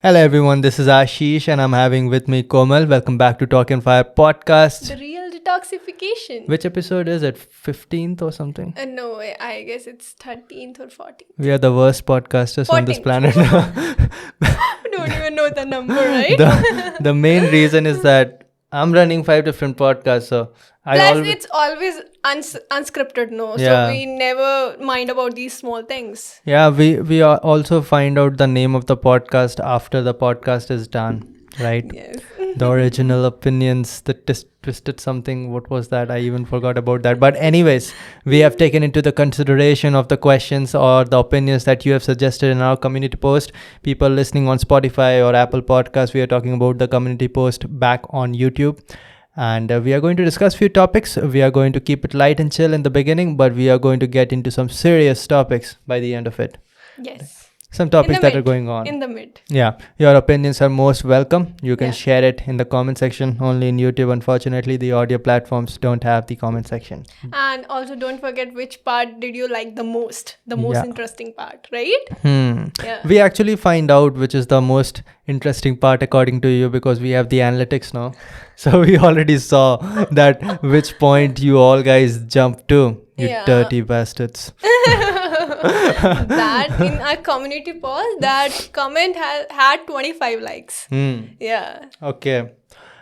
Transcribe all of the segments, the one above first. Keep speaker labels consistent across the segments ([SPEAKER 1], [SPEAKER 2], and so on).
[SPEAKER 1] Hello everyone, this is Ashish and I'm having with me Komal. Welcome back to Talk and Fire podcast.
[SPEAKER 2] The real detoxification.
[SPEAKER 1] Which episode is it? 15th or something?
[SPEAKER 2] No, I guess it's 13th or 14th.
[SPEAKER 1] We are the worst podcasters on this
[SPEAKER 2] 14th.
[SPEAKER 1] planet.
[SPEAKER 2] Don't even know the number, right?
[SPEAKER 1] the main reason is that I'm running 5 different podcasts, so
[SPEAKER 2] It's always unscripted, no?
[SPEAKER 1] Yeah.
[SPEAKER 2] So we never mind about these small things.
[SPEAKER 1] Yeah, we also find out the name of the podcast after the podcast is done, right?
[SPEAKER 2] Yes.
[SPEAKER 1] The original opinions, the twisted something. What was that? I even forgot about that. But anyways, we have taken into the consideration of the questions or the opinions that you have suggested in our community post. People listening on Spotify or Apple Podcasts, we are talking about the community post back on YouTube. And we are going to discuss few topics. We are going to keep it light and chill in the beginning, but we are going to get into some serious topics by the end of it.
[SPEAKER 2] Yes.
[SPEAKER 1] Some topics that are
[SPEAKER 2] mid.
[SPEAKER 1] going on.
[SPEAKER 2] In the mid.
[SPEAKER 1] Yeah, your opinions are most welcome. You can
[SPEAKER 2] Yeah.
[SPEAKER 1] share it in the comment section. Only in YouTube, unfortunately, the audio platforms don't have the comment section.
[SPEAKER 2] And also don't forget which part did you like the most? The most
[SPEAKER 1] Yeah.
[SPEAKER 2] interesting part, right? Yeah.
[SPEAKER 1] We actually find out which is the most interesting part according to you because we have the analytics now. So we already saw that which point you all guys jumped to. You
[SPEAKER 2] Yeah.
[SPEAKER 1] dirty bastards.
[SPEAKER 2] That in our community post, that comment had 25 likes. Yeah.
[SPEAKER 1] Okay.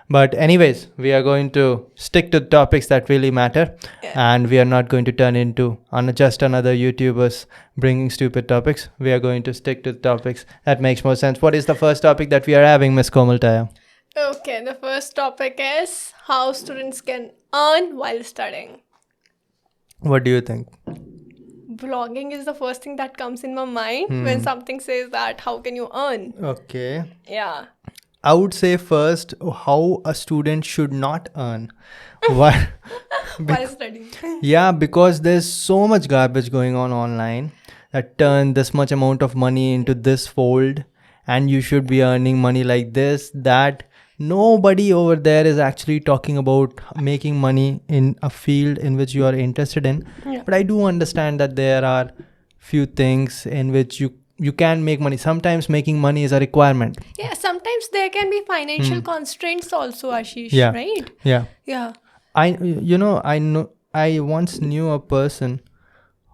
[SPEAKER 1] But anyways, we are going to stick to topics that really matter.
[SPEAKER 2] Yeah.
[SPEAKER 1] And we are not going to turn into just another YouTubers bringing stupid topics. We are going to stick to the topics that makes more sense. What is the first topic that we are having, Miss Komal Taya?
[SPEAKER 2] Okay, the first topic is how students can earn while studying.
[SPEAKER 1] What do you think?
[SPEAKER 2] Vlogging is the first thing that comes in my mind when something says that how can you earn?
[SPEAKER 1] Okay.
[SPEAKER 2] Yeah.
[SPEAKER 1] I would say first how a student should not earn. Why?
[SPEAKER 2] While studying.
[SPEAKER 1] Yeah, because there's so much garbage going on online that turn this much amount of money into this fold and you should be earning money like this, that. Nobody over there is actually talking about making money in a field in which you are interested in.
[SPEAKER 2] Yeah.
[SPEAKER 1] But I do understand that there are few things in which you can make money. Sometimes making money is a requirement.
[SPEAKER 2] Yeah, sometimes there can be financial constraints also, Ashish,
[SPEAKER 1] Yeah.
[SPEAKER 2] right?
[SPEAKER 1] Yeah.
[SPEAKER 2] Yeah.
[SPEAKER 1] I once knew a person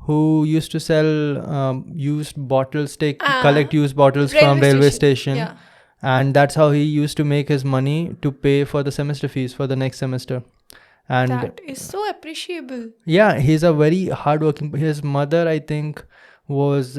[SPEAKER 1] who used to sell used bottles, collect used bottles from railway station.
[SPEAKER 2] Yeah.
[SPEAKER 1] And that's how he used to make his money to pay for the semester fees for the next semester. And
[SPEAKER 2] That is so appreciable.
[SPEAKER 1] yeah, he's a very hardworking. His mother, I think, was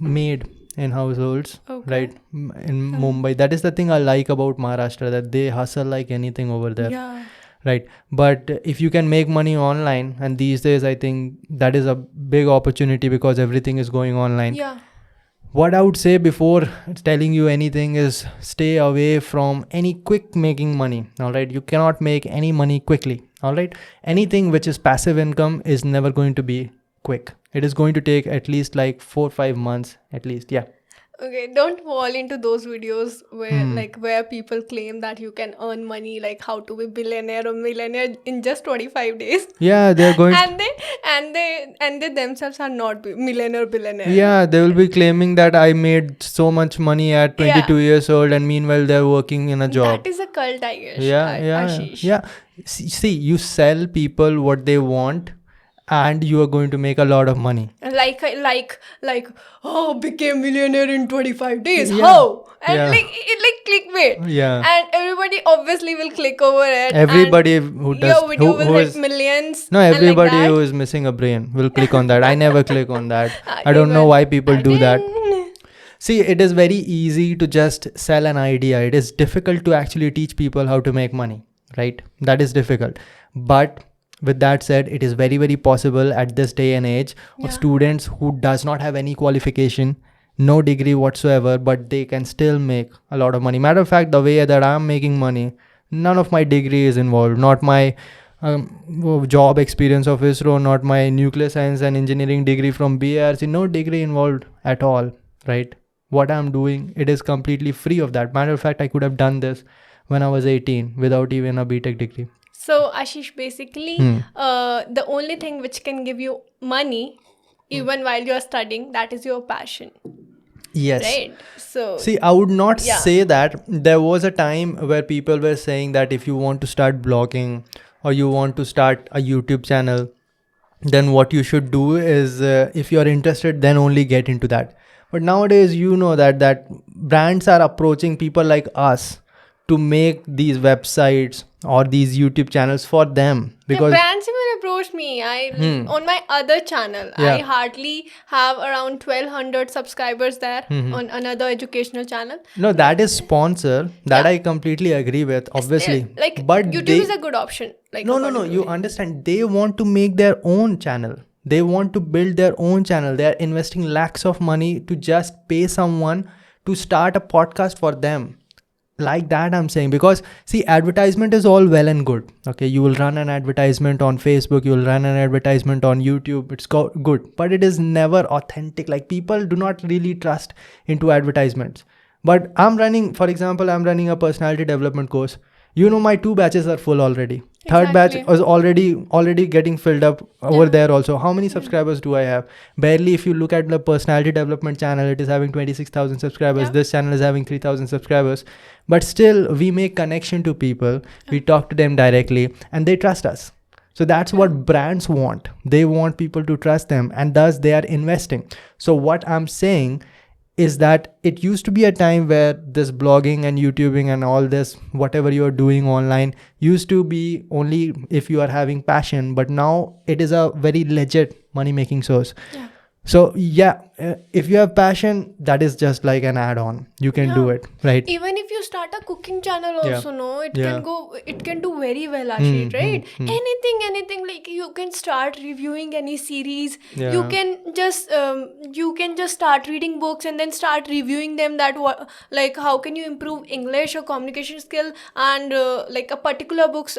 [SPEAKER 1] maid in households,
[SPEAKER 2] Okay.
[SPEAKER 1] right, in Mumbai. That is the thing I like about Maharashtra, that they hustle like anything over there.
[SPEAKER 2] Yeah.
[SPEAKER 1] Right. But if you can make money online, and these days I think that is a big opportunity because everything is going online.
[SPEAKER 2] Yeah.
[SPEAKER 1] What I would say before telling you anything is stay away from any quick making money. All right. You cannot make any money quickly. All right. Anything which is passive income is never going to be quick. It is going to take at least like 4-5 months at least. Yeah.
[SPEAKER 2] Okay, don't fall into those videos where people claim that you can earn money, like how to be billionaire or millionaire in just 25 days.
[SPEAKER 1] Yeah. They're going
[SPEAKER 2] and they themselves are not millionaire billionaire.
[SPEAKER 1] Yeah, they will be claiming that I made so much money at 22 years old, and meanwhile they're working in a job.
[SPEAKER 2] That is a cult, I guess. Ashish.
[SPEAKER 1] Yeah. See, you sell people what they want, and you are going to make a lot of money.
[SPEAKER 2] Like became millionaire in 25 days.
[SPEAKER 1] Yeah.
[SPEAKER 2] How? And
[SPEAKER 1] Yeah.
[SPEAKER 2] like clickbait.
[SPEAKER 1] Yeah.
[SPEAKER 2] And everybody obviously will click over it.
[SPEAKER 1] Everybody
[SPEAKER 2] and
[SPEAKER 1] who does
[SPEAKER 2] your video will
[SPEAKER 1] who
[SPEAKER 2] hit
[SPEAKER 1] is
[SPEAKER 2] millions.
[SPEAKER 1] no,
[SPEAKER 2] and like
[SPEAKER 1] everybody
[SPEAKER 2] that.
[SPEAKER 1] who is missing a brain will click on that. I never click on that. I don't know why people do that. See, it is very easy to just sell an idea. It is difficult to actually teach people how to make money, right? That is difficult. But with that said, it is very, very possible at this day and age of students who does not have any qualification, no degree whatsoever, but they can still make a lot of money. Matter of fact, the way that I'm making money, none of my degree is involved. Not my job experience of ISRO, not my nuclear science and engineering degree from BARC, no degree involved at all, right? What I'm doing, it is completely free of that. Matter of fact, I could have done this when I was 18 without even a BTech degree.
[SPEAKER 2] So, Ashish, basically, the only thing which can give you money, even while you're studying, that is your passion.
[SPEAKER 1] Yes.
[SPEAKER 2] Right? So
[SPEAKER 1] See, I would not
[SPEAKER 2] Yeah.
[SPEAKER 1] say that. There was a time where people were saying that if you want to start blogging or you want to start a YouTube channel, then what you should do is, if you are interested, then only get into that. But nowadays, you know that brands are approaching people like us to make these websites or these YouTube channels for them, because
[SPEAKER 2] brands even approached me. On my other channel, I
[SPEAKER 1] Yeah.
[SPEAKER 2] hardly have around 1200 subscribers there on another educational channel.
[SPEAKER 1] no, that is sponsor. That
[SPEAKER 2] Yeah.
[SPEAKER 1] I completely agree with, obviously.
[SPEAKER 2] Still, like
[SPEAKER 1] but
[SPEAKER 2] YouTube
[SPEAKER 1] they,
[SPEAKER 2] is a good option. Like
[SPEAKER 1] no,
[SPEAKER 2] according to
[SPEAKER 1] you
[SPEAKER 2] me.
[SPEAKER 1] understand. They want to make their own channel. They want to build their own channel. They are investing lakhs of money to just pay someone to start a podcast for them. Like that, I'm saying. Because see, advertisement is all well and good. Okay, you will run an advertisement on Facebook, you will run an advertisement on YouTube. It's good, but it is never authentic. Like, people do not really trust into advertisements. But for example, I'm running a personality development course. You know, my 2 batches are full already. Third batch
[SPEAKER 2] Exactly.
[SPEAKER 1] was already getting filled up over there also. How many subscribers do I have? Barely. If you look at the personality development channel, it is having 26,000 subscribers.
[SPEAKER 2] Yeah.
[SPEAKER 1] This channel is having 3,000 subscribers. But still, we make connection to people. We talk to them directly and they trust us. So that's what brands want. They want people to trust them, and thus they are investing. So what I'm saying is that it used to be a time where this blogging and YouTubing and all this, whatever you're doing online, used to be only if you are having passion, but now it is a very legit money making source.
[SPEAKER 2] Yeah.
[SPEAKER 1] So if you have passion, that is just like an add-on. You can do it, right?
[SPEAKER 2] Even if you start a cooking channel also, no, it
[SPEAKER 1] Yeah.
[SPEAKER 2] it can do very well, Ashish, right? Anything, like you can start reviewing any series.
[SPEAKER 1] Yeah.
[SPEAKER 2] You can just start reading books and then start reviewing them. Like how can you improve English or communication skill, and like a particular books,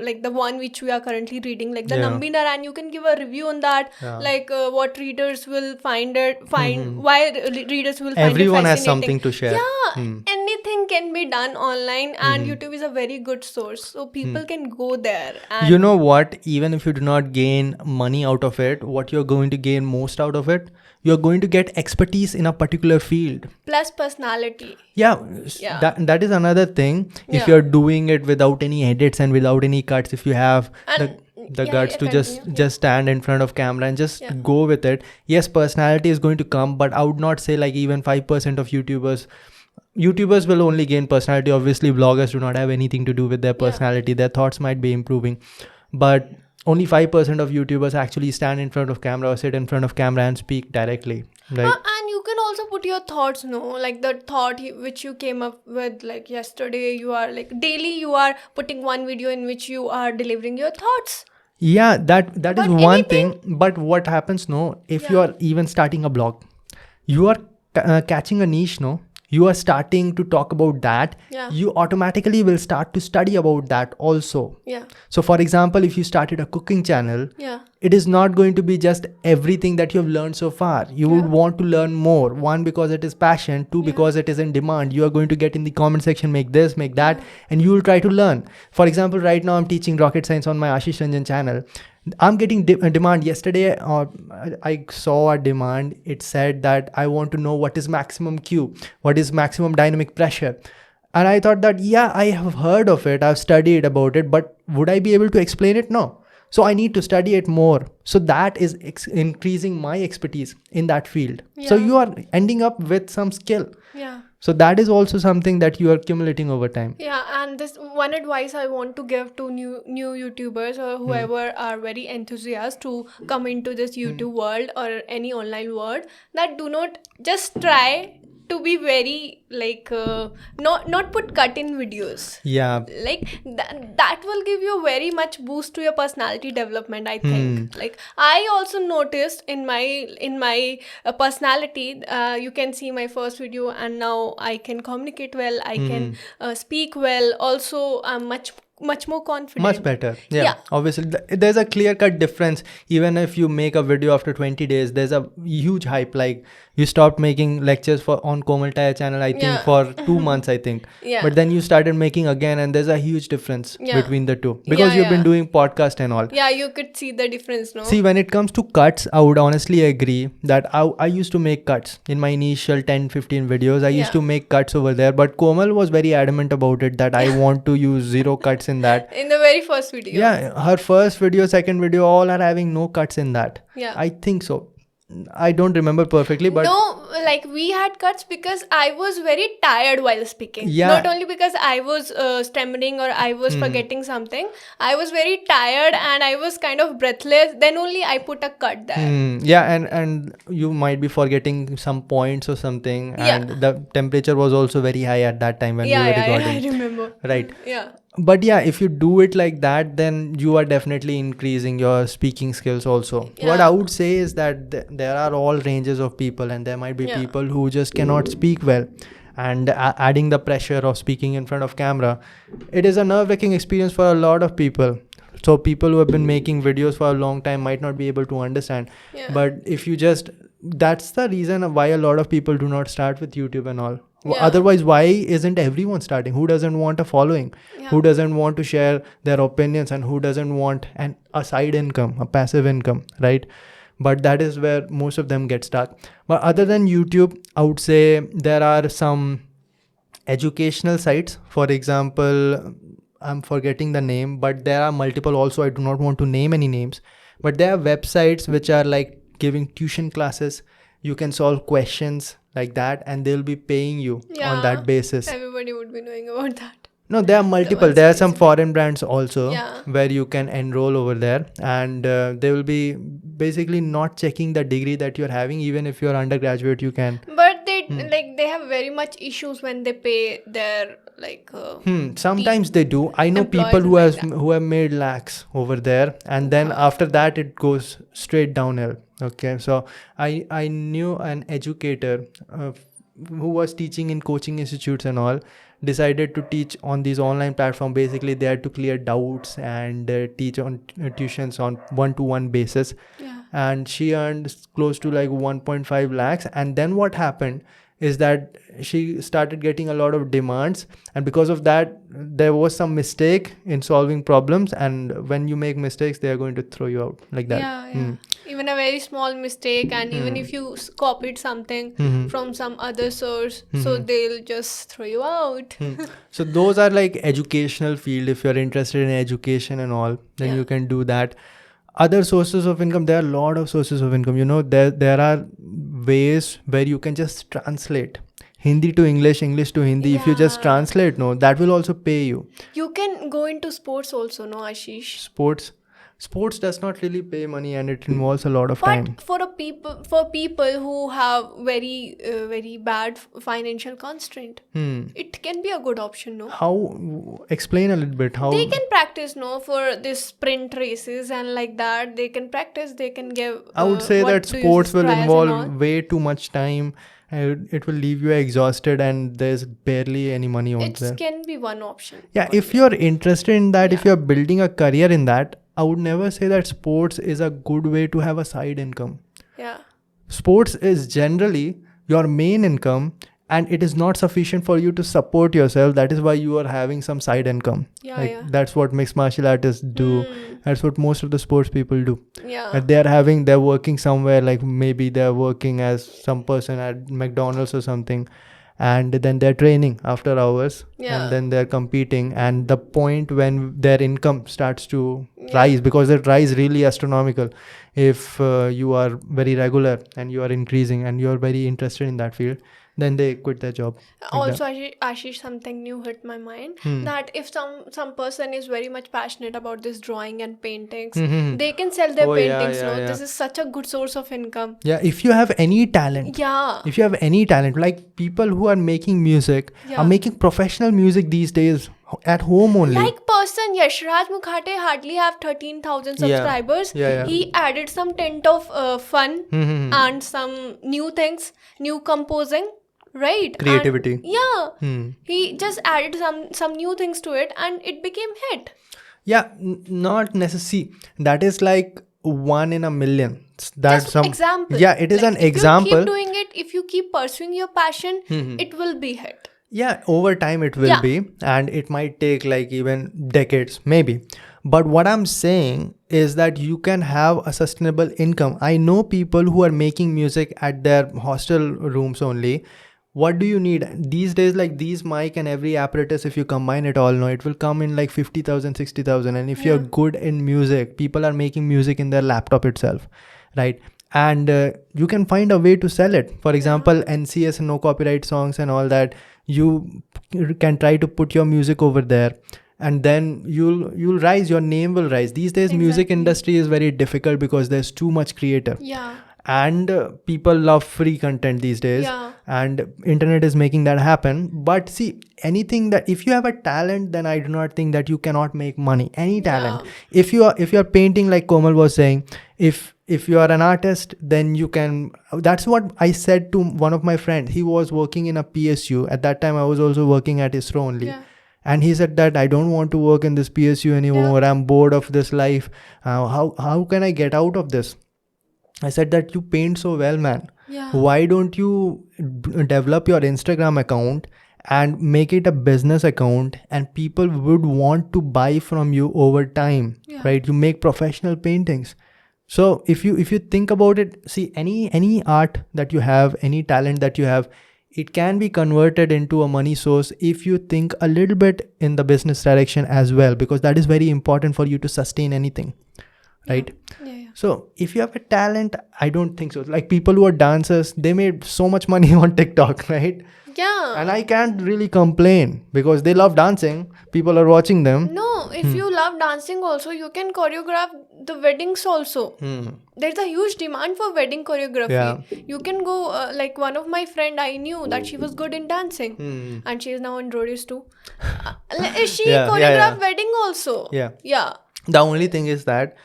[SPEAKER 2] like the one which we are currently reading, like the
[SPEAKER 1] Yeah.
[SPEAKER 2] Nambi Narayan, you can give a review on that.
[SPEAKER 1] Yeah.
[SPEAKER 2] Like what readers will find why readers will find
[SPEAKER 1] Everyone
[SPEAKER 2] it
[SPEAKER 1] has
[SPEAKER 2] fascinating.
[SPEAKER 1] something to share.
[SPEAKER 2] Yeah, anything can be done online, and YouTube is a very good source, so people can go there. And
[SPEAKER 1] You know what? Even if you do not gain money out of it, what you're going to gain most out of it, you're going to get expertise in a particular field.
[SPEAKER 2] plus personality.
[SPEAKER 1] Yeah.
[SPEAKER 2] Yeah.
[SPEAKER 1] That is another thing. If
[SPEAKER 2] Yeah.
[SPEAKER 1] you're doing it without any edits and without any cuts, if you have
[SPEAKER 2] And
[SPEAKER 1] the guts to
[SPEAKER 2] continue.
[SPEAKER 1] just stand in front of camera and just
[SPEAKER 2] Yeah.
[SPEAKER 1] go with it. Yes, personality is going to come, but I would not say like even 5% of YouTubers will only gain personality. Obviously, bloggers do not have anything to do with their personality. Their thoughts might be improving, but only 5% of YouTubers actually stand in front of camera or sit in front of camera and speak directly, right?
[SPEAKER 2] And you can also put your thoughts, no, like the thought which you came up with, like yesterday. You are like daily you are putting one video in which you are delivering your thoughts.
[SPEAKER 1] Yeah, that is
[SPEAKER 2] But
[SPEAKER 1] one thing. But what happens, no, if you are even starting a blog, you are catching a niche, no, you are starting to talk about that.
[SPEAKER 2] Yeah.
[SPEAKER 1] You automatically will start to study about that also.
[SPEAKER 2] Yeah.
[SPEAKER 1] So for example, if you started a cooking channel,
[SPEAKER 2] Yeah.
[SPEAKER 1] it is not going to be just everything that you have learned so far. You would want to learn more. One, because it is passion. Two, because it is in demand. You are going to get in the comment section, make this, make that, and you will try to learn. For example, right now I'm teaching rocket science on my Ashish Ranjan channel. I'm getting demand. Yesterday, I saw a demand. It said that I want to know what is maximum Q, what is maximum dynamic pressure. And I thought that, yeah, I have heard of it. I've studied about it, but would I be able to explain it? No. So I need to study it more. So that is increasing my expertise in that field. So
[SPEAKER 2] Yeah.
[SPEAKER 1] you are ending up with some skill.
[SPEAKER 2] Yeah.
[SPEAKER 1] So that is also something that you are accumulating over time.
[SPEAKER 2] Yeah, and this one advice I want to give to new YouTubers or whoever are very enthusiastic to come into this YouTube world or any online world, that do not just try to be very like not put cut in videos.
[SPEAKER 1] Yeah.
[SPEAKER 2] Like that will give you very much boost to your personality development, I think. Like I also noticed in my personality, you can see my first video, and now I can communicate well, I can speak well, also I'm much more confident.
[SPEAKER 1] Much better. Yeah.
[SPEAKER 2] Yeah.
[SPEAKER 1] Obviously, there's a clear-cut difference. Even if you make a video after 20 days, there's a huge hype. Like You stopped making lectures on Komal channel, I think,
[SPEAKER 2] Yeah.
[SPEAKER 1] for 2 months, I think.
[SPEAKER 2] Yeah.
[SPEAKER 1] But then you started making again, and there's a huge difference
[SPEAKER 2] Yeah.
[SPEAKER 1] between the two. Because you've been doing podcast and all.
[SPEAKER 2] Yeah, you could see the difference, no?
[SPEAKER 1] See, when it comes to cuts, I would honestly agree that I used to make cuts in my initial 10-15 videos. I used to make cuts over there. But Komal was very adamant about it that I want to use 0 cuts in that.
[SPEAKER 2] In the very first video.
[SPEAKER 1] Yeah, her first video, second video, all are having no cuts in that.
[SPEAKER 2] Yeah.
[SPEAKER 1] I think so. I don't remember perfectly, but
[SPEAKER 2] no, like we had cuts because I was very tired while speaking.
[SPEAKER 1] Yeah.
[SPEAKER 2] Not only because I was stammering or I was forgetting something. I was very tired and I was kind of breathless. Then only I put a cut there.
[SPEAKER 1] Yeah, and you might be forgetting some points or something, and the temperature was also very high at that time when we were recording.
[SPEAKER 2] I remember.
[SPEAKER 1] Right.
[SPEAKER 2] Yeah.
[SPEAKER 1] But yeah, if you do it like that, then you are definitely increasing your speaking skills also.
[SPEAKER 2] Yeah.
[SPEAKER 1] What I would say is that there are all ranges of people, and there might be people who just cannot speak well. And adding the pressure of speaking in front of camera, it is a nerve-wracking experience for a lot of people. So people who have been making videos for a long time might not be able to understand.
[SPEAKER 2] Yeah.
[SPEAKER 1] But if you that's the reason why a lot of people do not start with YouTube and all.
[SPEAKER 2] Yeah.
[SPEAKER 1] Otherwise, why isn't everyone starting? Who doesn't want a following?
[SPEAKER 2] Yeah.
[SPEAKER 1] Who doesn't want to share their opinions, and who doesn't want a side income, a passive income, right? But that is where most of them get stuck. But other than YouTube, I would say there are some educational sites. For example, I'm forgetting the name, but there are multiple also. I do not want to name any names, but there are websites which are like giving tuition classes. You can solve questions like that, and they'll be paying you on that basis.
[SPEAKER 2] Everybody would be knowing about that.
[SPEAKER 1] No, there are multiple. There are some foreign brands also
[SPEAKER 2] Yeah.
[SPEAKER 1] where you can enroll over there, and they will be basically not checking the degree that you're having. Even if you're undergraduate, you can.
[SPEAKER 2] But they have very much issues when they pay their
[SPEAKER 1] Sometimes they do. I know people who have made lakhs over there, and then after that it goes straight downhill. Okay, so I knew an educator who was teaching in coaching institutes and all, decided to teach on these online platform. Basically, they had to clear doubts and teach on tuitions on 1-to-1 basis.
[SPEAKER 2] Yeah.
[SPEAKER 1] And she earned close to like 1.5 lakhs. And then what happened is that she started getting a lot of demands, and because of that there was some mistake in solving problems, and when you make mistakes they are going to throw you out like that.
[SPEAKER 2] Yeah. Even a very small mistake, and even if you copied something from some other source, so they'll just throw you out.
[SPEAKER 1] So those are like educational field. If you're interested in education and all, then you can do that. Other sources of income, there are a lot of sources of income. There are ways where you can just translate Hindi to English, English to Hindi. If you just translate, that will also pay you.
[SPEAKER 2] You can go into sports also, no, Ashish?
[SPEAKER 1] Sports does not really pay money, and it involves a lot of
[SPEAKER 2] But
[SPEAKER 1] time.
[SPEAKER 2] for people who have very bad financial constraint, it can be a good option, no?
[SPEAKER 1] How? Explain a little bit. How
[SPEAKER 2] They can practice, no, for this sprint races and like that. They can practice. They can give.
[SPEAKER 1] I would say
[SPEAKER 2] what
[SPEAKER 1] that
[SPEAKER 2] do you
[SPEAKER 1] sports will
[SPEAKER 2] tries and all.
[SPEAKER 1] involve way too much time. It will leave you exhausted, and there's barely any money out there.
[SPEAKER 2] It can be one option.
[SPEAKER 1] Yeah, if you're interested in that, if you're building a career in that, I would never say that sports is a good way to have a side income.
[SPEAKER 2] Yeah.
[SPEAKER 1] Sports is generally your main income, and it is not sufficient for you to support yourself. That is why you are having some side income. That's what mixed martial artists do. That's what most of the sports people do.
[SPEAKER 2] Yeah.
[SPEAKER 1] They're working somewhere, like maybe they're working as some person at McDonald's or something, and then they're training after hours, and then they're competing. And the point when their income starts to rise, because it rise really astronomical if you are very regular and you are increasing and you're very interested in that field, then they quit their job.
[SPEAKER 2] Also, Ashish, something new hit my mind, that if some person is very much passionate about this drawing and paintings, they can sell their paintings. This is such a good source of income.
[SPEAKER 1] Yeah, if you have any talent.
[SPEAKER 2] Yeah.
[SPEAKER 1] If you have any talent, like people who are making music are making professional music these days at home only.
[SPEAKER 2] Like person Yashraj Mukhate hardly have 13,000 subscribers. He added some tint of fun and some new things, new composing. Right,
[SPEAKER 1] creativity.
[SPEAKER 2] And, he just added some new things to it, and it became hit.
[SPEAKER 1] Yeah, not necessary. That is like one in a million. That's
[SPEAKER 2] Just
[SPEAKER 1] some
[SPEAKER 2] example.
[SPEAKER 1] Yeah, it is
[SPEAKER 2] Like,
[SPEAKER 1] an example.
[SPEAKER 2] If you keep doing it, if you keep pursuing your passion, it will be hit.
[SPEAKER 1] Yeah, over time it will
[SPEAKER 2] Yeah.
[SPEAKER 1] be, and it might take like even decades, maybe. But what I'm saying is that you can have a sustainable income. I know people who are making music at their hostel rooms only. What do you need these days? Like these mic and every apparatus, if you combine it all, no, it will come in like 50,000, 60,000. And if you're good in music, people are making music in their laptop itself, right? And you can find a way to sell it. For example, NCS, no copyright songs and all that. You can try to put your music over there, and then you'll rise. Your name will rise. These days, music industry is very difficult because there's too much creator.
[SPEAKER 2] Yeah.
[SPEAKER 1] And people love free content these days.
[SPEAKER 2] Yeah.
[SPEAKER 1] And internet is making that happen. But see, anything that if you have a talent, then I do not think that you cannot make money. Any talent. If you are painting, like Komal was saying, if you are an artist, then you can. That's what I said to one of my friends. He was working in a PSU at that time. I was also working at ISRO only.
[SPEAKER 2] Yeah.
[SPEAKER 1] And he said that I don't want to work in this PSU anymore. I'm bored of this life. How can I get out of this? I said that you paint so well, man.
[SPEAKER 2] Yeah.
[SPEAKER 1] Why don't you develop your Instagram account and make it a business account, and people would want to buy from you over time, right? You make professional paintings. So if you think about it, see, any art that you have, any talent that you have, it can be converted into a money source if you think a little bit in the business direction as well, because that is very important for you to sustain anything, right?
[SPEAKER 2] Yeah.
[SPEAKER 1] So if you have a talent, I don't think so. Like people who are dancers, they made so much money on TikTok, right?
[SPEAKER 2] Yeah.
[SPEAKER 1] And I can't really complain because they love dancing. People are watching them.
[SPEAKER 2] No, if you love dancing also, you can choreograph the weddings also. There's a huge demand for wedding choreography.
[SPEAKER 1] Yeah.
[SPEAKER 2] You can go, like one of my friend, I knew that she was good in dancing. And she is now in roadies too. She choreographed wedding also.
[SPEAKER 1] Yeah.
[SPEAKER 2] Yeah.
[SPEAKER 1] The only thing is that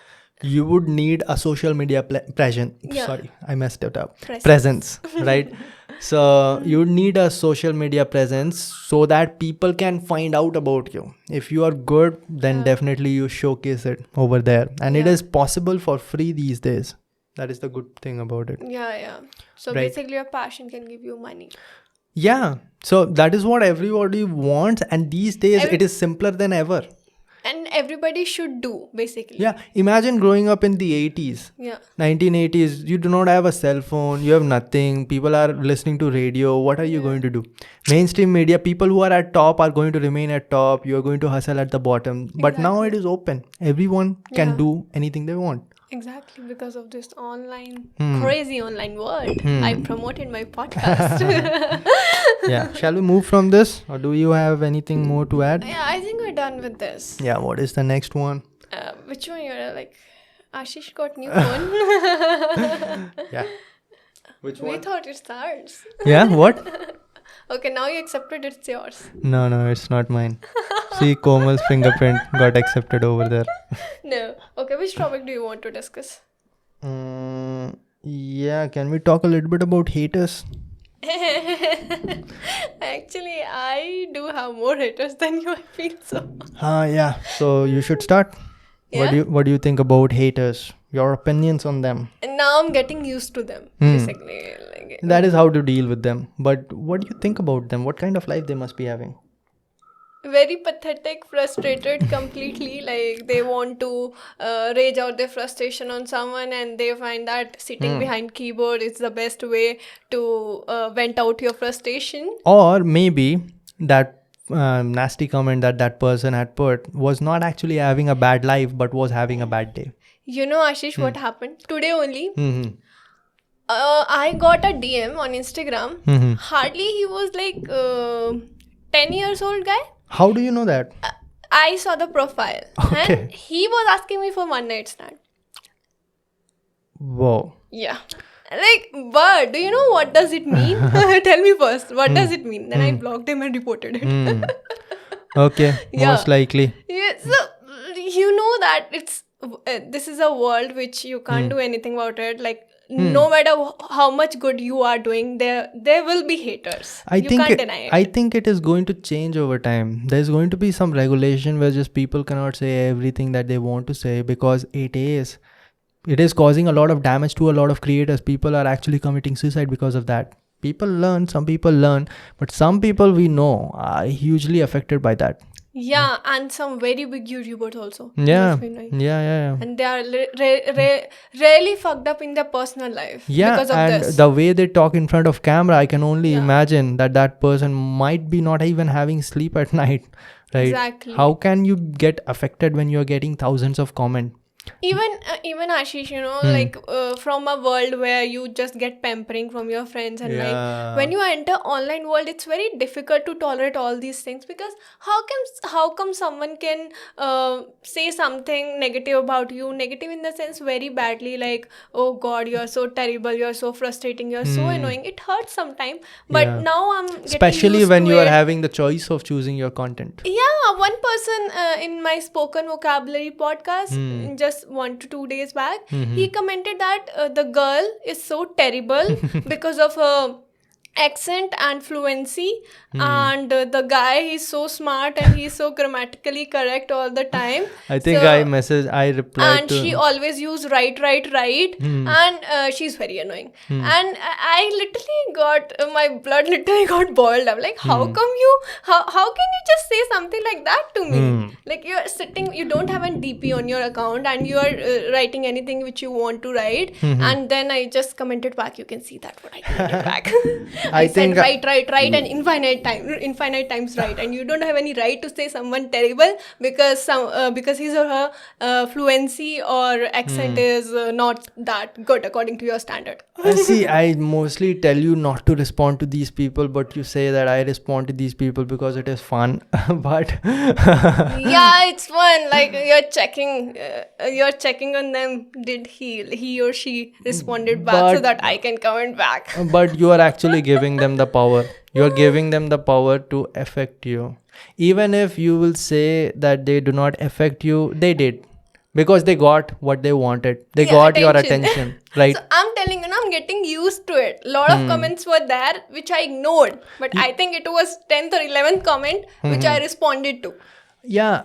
[SPEAKER 1] you would need a social media presence.
[SPEAKER 2] Yeah.
[SPEAKER 1] Sorry, I messed it up.
[SPEAKER 2] Presence.
[SPEAKER 1] Right? So you need a social media presence so that people can find out about you. If you are good, then definitely you showcase it over there. And it is possible for free these days. That is the good thing about it.
[SPEAKER 2] Yeah. So
[SPEAKER 1] Right.
[SPEAKER 2] basically your passion can give you money.
[SPEAKER 1] Yeah. So that is what everybody wants. And these days it is simpler than ever.
[SPEAKER 2] And everybody should do, basically.
[SPEAKER 1] Yeah. Imagine growing up in the 80s.
[SPEAKER 2] Yeah.
[SPEAKER 1] 1980s, you do not have a cell phone, you have nothing, people are listening to radio. What are you going to do? Mainstream media, people who are at top are going to remain at top, you are going to hustle at the bottom. But now it is open, everyone can do anything they want.
[SPEAKER 2] Exactly, because of this crazy online world. I promoted my podcast.
[SPEAKER 1] Yeah. Shall we move from this, or do you have anything more to add?
[SPEAKER 2] Yeah, I think we're done with this.
[SPEAKER 1] Yeah, what is the next one?
[SPEAKER 2] Which one you're like, Ashish got new phone?
[SPEAKER 1] Yeah. Which
[SPEAKER 2] We thought it's ours.
[SPEAKER 1] Yeah, what?
[SPEAKER 2] Okay, now you accepted it's yours.
[SPEAKER 1] No, it's not mine. See, Komal's fingerprint got accepted over there.
[SPEAKER 2] No. Okay, which topic do you want to discuss?
[SPEAKER 1] Yeah, can we talk a little bit about haters?
[SPEAKER 2] Actually, I do have more haters than you, I feel so.
[SPEAKER 1] Yeah. So you should start.
[SPEAKER 2] Yeah?
[SPEAKER 1] What do you think about haters? Your opinions on them?
[SPEAKER 2] And now I'm getting used to them, basically. Like,
[SPEAKER 1] That is how to deal with them. But what do you think about them? What kind of life they must be having?
[SPEAKER 2] very pathetic, frustrated completely. Like they want to rage out their frustration on someone, and they find that sitting behind keyboard is the best way to vent out your frustration.
[SPEAKER 1] Or maybe that nasty comment that person had put was not actually having a bad life, but was having a bad day.
[SPEAKER 2] You know, Ashish, what happened today only?
[SPEAKER 1] Mm-hmm.
[SPEAKER 2] I got a DM on Instagram.
[SPEAKER 1] Mm-hmm.
[SPEAKER 2] Hardly he was like 10 years old guy.
[SPEAKER 1] How do you know that?
[SPEAKER 2] I saw the profile.
[SPEAKER 1] Okay.
[SPEAKER 2] And he was asking me for one night stand.
[SPEAKER 1] Whoa.
[SPEAKER 2] Yeah. Like, but do you know what does it mean? Tell me first. What does it mean? Then I blocked him and reported it.
[SPEAKER 1] Okay.
[SPEAKER 2] Yeah.
[SPEAKER 1] Most likely.
[SPEAKER 2] Yeah, so you know that it's this is a world which you can't do anything about it. Like no matter how much good you are doing, there will be haters. You can't deny it.
[SPEAKER 1] I think it is going to change over time. There's going to be some regulation where just people cannot say everything that they want to say, because it is it is causing a lot of damage to a lot of creators. People are actually committing suicide because of that. Some people learn, but some people we know are hugely affected by that.
[SPEAKER 2] Yeah, and some very big YouTubers also.
[SPEAKER 1] Yeah,
[SPEAKER 2] Just been knowing.
[SPEAKER 1] yeah.
[SPEAKER 2] And they are really fucked up in their personal life
[SPEAKER 1] Yeah,
[SPEAKER 2] because of
[SPEAKER 1] and
[SPEAKER 2] this.
[SPEAKER 1] the way they talk in front of camera, I can only
[SPEAKER 2] Yeah.
[SPEAKER 1] imagine that person might be not even having sleep at night, right?
[SPEAKER 2] Exactly.
[SPEAKER 1] How can you get affected when you're getting thousands of comments?
[SPEAKER 2] Even Ashish, like from a world where you just get pampering from your friends, and like when you enter online world, it's very difficult to tolerate all these things, because how come someone can say something negative about you, negative in the sense very badly, like, oh god, you're so terrible, you're so frustrating, you're so annoying. It hurts sometimes, but
[SPEAKER 1] Yeah.
[SPEAKER 2] now I'm getting
[SPEAKER 1] Especially
[SPEAKER 2] used
[SPEAKER 1] when
[SPEAKER 2] to
[SPEAKER 1] you are
[SPEAKER 2] it.
[SPEAKER 1] having the choice of choosing your content.
[SPEAKER 2] Yeah, one person in my spoken vocabulary podcast, just 1 to 2 days back, he commented that the girl is so terrible because of her accent and fluency, and the guy, he's so smart and he's so grammatically correct all the time.
[SPEAKER 1] I think
[SPEAKER 2] So-
[SPEAKER 1] I replied
[SPEAKER 2] and
[SPEAKER 1] to
[SPEAKER 2] she always use right, and she's very annoying. And I literally got my blood literally got boiled up. Like, how come how can you just say something like that to me? Like, you're sitting, you don't have a DP on your account, and you are writing anything which you want to write, and then I just commented back. You can see that what I commented back. I said right, and infinite times right, and you don't have any right to say someone terrible because his or her fluency or accent is not that good according to your standard.
[SPEAKER 1] See, I mostly tell you not to respond to these people, but you say that I respond to these people because it is fun. But
[SPEAKER 2] Yeah, it's fun. Like, you're checking on them. Did he or she responded back, so
[SPEAKER 1] But-
[SPEAKER 2] that I can comment back?
[SPEAKER 1] but you are actually giving them the power. You are giving them the power to affect you. Even if you will say that they do not affect you, they did. Because they got what they wanted. They
[SPEAKER 2] Yeah,
[SPEAKER 1] got your
[SPEAKER 2] attention.
[SPEAKER 1] attention. Right?
[SPEAKER 2] So I'm telling you, I'm getting used to it. A lot of comments were there which I ignored, but I think it was 10th or 11th comment which I responded to.
[SPEAKER 1] Yeah,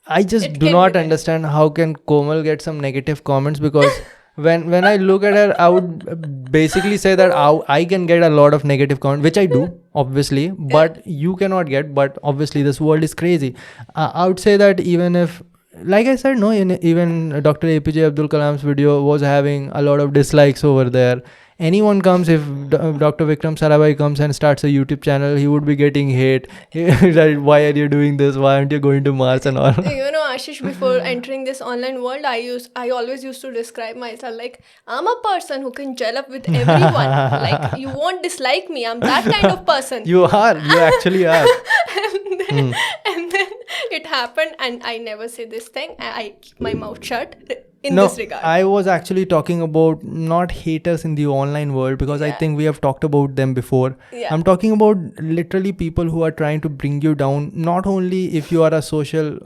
[SPEAKER 1] I just
[SPEAKER 2] It
[SPEAKER 1] do
[SPEAKER 2] can
[SPEAKER 1] not
[SPEAKER 2] be
[SPEAKER 1] understand how can Komal get some negative comments, because when I look at her, I would basically say that I can get a lot of negative comments, which I do, obviously, but you cannot get. But obviously, this world is crazy. I would say that even if, like I said, no, even Dr. APJ Abdul Kalam's video was having a lot of dislikes over there. Anyone comes, if Dr. Vikram Sarabhai comes and starts a YouTube channel, he would be getting hate. Like, why are you doing this? Why aren't you going to Mars and all?
[SPEAKER 2] Ashish, before entering this online world, I always used to describe myself like, I'm a person who can gel up with everyone. Like, you won't dislike me. I'm that kind of person.
[SPEAKER 1] You actually are.
[SPEAKER 2] And then it happened, and I never say this thing. I keep my mouth shut in this regard.
[SPEAKER 1] I was actually talking about not haters in the online world, because I think we have talked about them before.
[SPEAKER 2] Yeah.
[SPEAKER 1] I'm talking about literally people who are trying to bring you down, not only if you are a social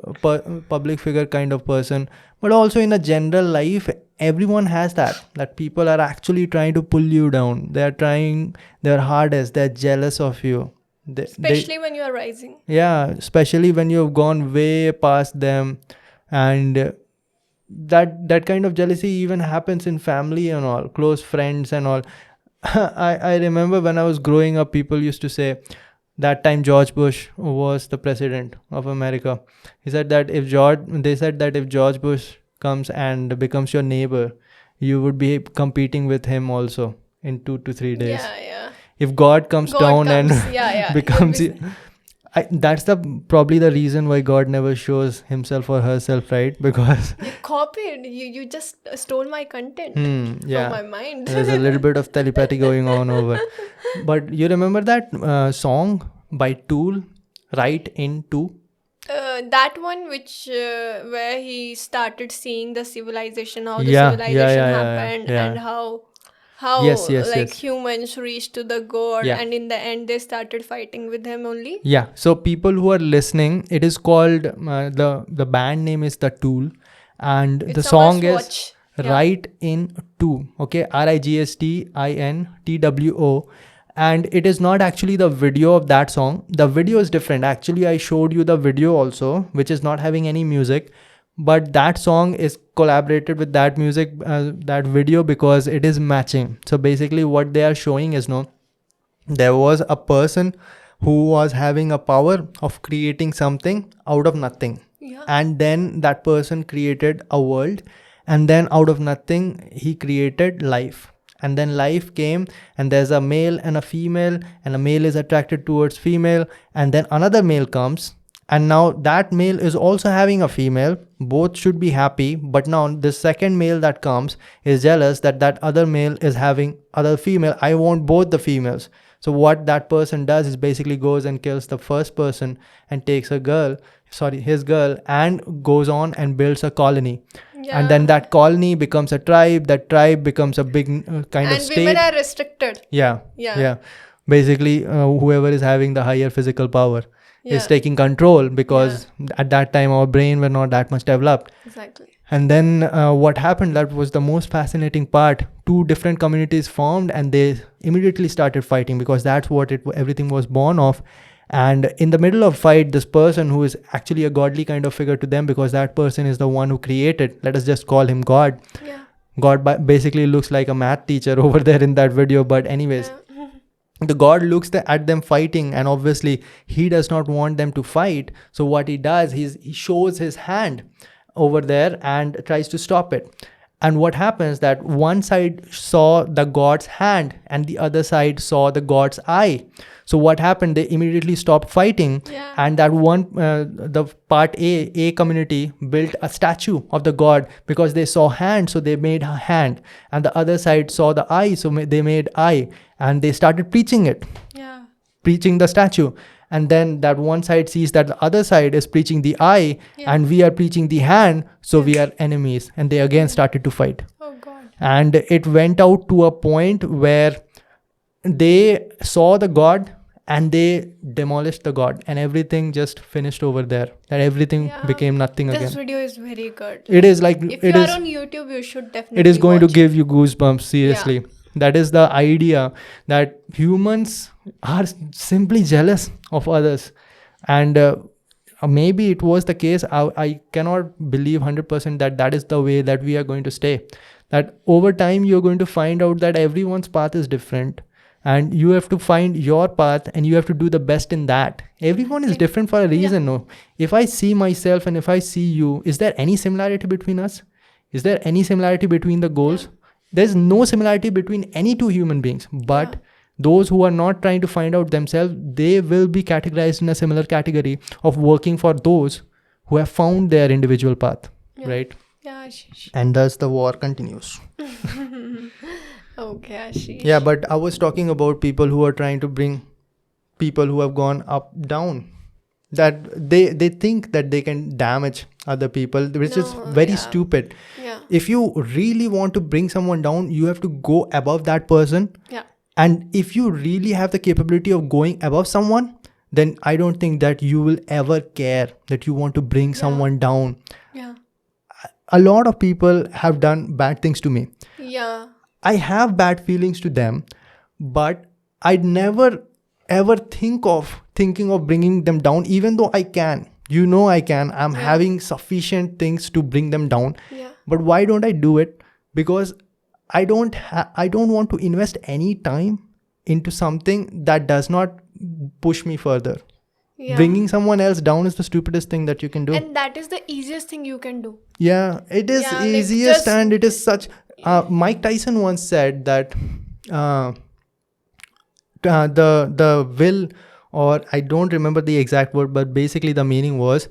[SPEAKER 1] public figure kind of person, but also in a general life. Everyone has that people are actually trying to pull you down. They are trying their hardest. They're jealous of you.
[SPEAKER 2] Especially when you are rising.
[SPEAKER 1] Yeah, especially when you've gone way past them. And that kind of jealousy even happens in family and all, close friends and all. I remember when I was growing up, people used to say that time George Bush was the president of America. They said that if George Bush comes and becomes your neighbor, you would be competing with him also in 2 to 3 days.
[SPEAKER 2] Yeah.
[SPEAKER 1] If God comes down and becomes that's probably the reason why God never shows himself or herself, right? Because
[SPEAKER 2] You copied. You just stole my content
[SPEAKER 1] yeah,
[SPEAKER 2] from my mind.
[SPEAKER 1] there's a little bit of telepathy going on over. But you remember that song by Tool, Right in Two?
[SPEAKER 2] That one which where he started seeing the civilization, how the
[SPEAKER 1] Yeah,
[SPEAKER 2] civilization
[SPEAKER 1] yeah,
[SPEAKER 2] happened,
[SPEAKER 1] yeah.
[SPEAKER 2] and how
[SPEAKER 1] Yes.
[SPEAKER 2] humans reached to the god,
[SPEAKER 1] Yeah.
[SPEAKER 2] and in the end they started fighting with him only.
[SPEAKER 1] Yeah. So people who are listening, it is called the band name is The Tool, and
[SPEAKER 2] It's
[SPEAKER 1] the
[SPEAKER 2] a
[SPEAKER 1] song is
[SPEAKER 2] must-watch. Yeah.
[SPEAKER 1] Right in Two. Okay, RIGSTINTWO. And it is not actually the video of that song. The video is different. Actually, I showed you the video also, which is not having any music. but that song is collaborated with that music, that video, because it is matching. So basically what they are showing is, no, there was a person who was having a power of creating something out of nothing.
[SPEAKER 2] Yeah.
[SPEAKER 1] And then that person created a world, and then out of nothing he created life. And then life came, and there's a male and a female, and a male is attracted towards female, and then another male comes, and now that male is also having a female. Both should be happy, but now the second male that comes is jealous that that other male is having other female. I want both the females. So what that person does is basically goes and kills the first person and takes his girl, and goes on and builds a colony.
[SPEAKER 2] Yeah.
[SPEAKER 1] And then that colony becomes a tribe. That tribe becomes a big kind of
[SPEAKER 2] And
[SPEAKER 1] state.
[SPEAKER 2] women are restricted.
[SPEAKER 1] Yeah. Basically, whoever is having the higher physical power is taking control, because at that time our brain were not that much developed.
[SPEAKER 2] Exactly.
[SPEAKER 1] And then what happened, that was the most fascinating part. Two different communities formed, and they immediately started fighting, because that's what everything was born of. And in the middle of fight, this person, who is actually a godly kind of figure to them, because that person is the one who created, let us just call him God.
[SPEAKER 2] Yeah.
[SPEAKER 1] God basically looks like a math teacher over there in that video. But anyways, the God looks at them fighting, and obviously he does not want them to fight. So what he does, he shows his hand over there and tries to stop it. And what happens, that one side saw the God's hand and the other side saw the God's eye. So what happened, they immediately stopped fighting.
[SPEAKER 2] Yeah.
[SPEAKER 1] And that one, the part A community built a statue of the God, because they saw hand, so they made a hand. And the other side saw the eye, so they made eye. And they started preaching it.
[SPEAKER 2] Yeah.
[SPEAKER 1] Preaching the statue. And then that one side sees that the other side is preaching the eye, and we are preaching the hand, so we are enemies. And they again started to fight.
[SPEAKER 2] Oh God.
[SPEAKER 1] And it went out to a point where they saw the God and they demolished the God, and everything just finished over there. That everything became nothing
[SPEAKER 2] This
[SPEAKER 1] again.
[SPEAKER 2] video is very good.
[SPEAKER 1] It is like,
[SPEAKER 2] If
[SPEAKER 1] it
[SPEAKER 2] you
[SPEAKER 1] is,
[SPEAKER 2] are on YouTube, you should definitely
[SPEAKER 1] it is going
[SPEAKER 2] watch
[SPEAKER 1] to give you goosebumps, seriously. That is the idea, that humans are simply jealous of others. And maybe it was the case. I cannot believe 100% that is the way that we are going to stay. That over time you're going to find out that everyone's path is different, and you have to find your path, and you have to do the best in that. Everyone is different for a reason. No, if I see myself and if I see you, is there any similarity between us? Is there any similarity between the goals? There's no similarity between any two human beings. But those who are not trying to find out themselves, they will be categorized in a similar category of working for those who have found their individual path. Right?
[SPEAKER 2] Yeah, Ashish.
[SPEAKER 1] And thus the war continues.
[SPEAKER 2] Okay, Ashish.
[SPEAKER 1] Yeah, but I was talking about people who are trying to bring people who have gone up, down. That they think that they can damage other people, which is very stupid.
[SPEAKER 2] Yeah.
[SPEAKER 1] If you really want to bring someone down, you have to go above that person.
[SPEAKER 2] Yeah.
[SPEAKER 1] And if you really have the capability of going above someone, then I don't think that you will ever care that you want to bring someone down.
[SPEAKER 2] Yeah.
[SPEAKER 1] A lot of people have done bad things to me.
[SPEAKER 2] Yeah.
[SPEAKER 1] I have bad feelings to them, but I'd never ever thinking of bringing them down, even though I can. I can. I'm having sufficient things to bring them down.
[SPEAKER 2] Yeah.
[SPEAKER 1] But why don't I do it? Because I don't want to invest any time into something that does not push me further.
[SPEAKER 2] Yeah.
[SPEAKER 1] Bringing someone else down is the stupidest thing that you can do.
[SPEAKER 2] And that is the easiest thing you can do.
[SPEAKER 1] Yeah, it is
[SPEAKER 2] Yeah, like
[SPEAKER 1] easiest,
[SPEAKER 2] just-
[SPEAKER 1] and it is such. Mike Tyson once said that the will, or I don't remember the exact word, but basically the meaning was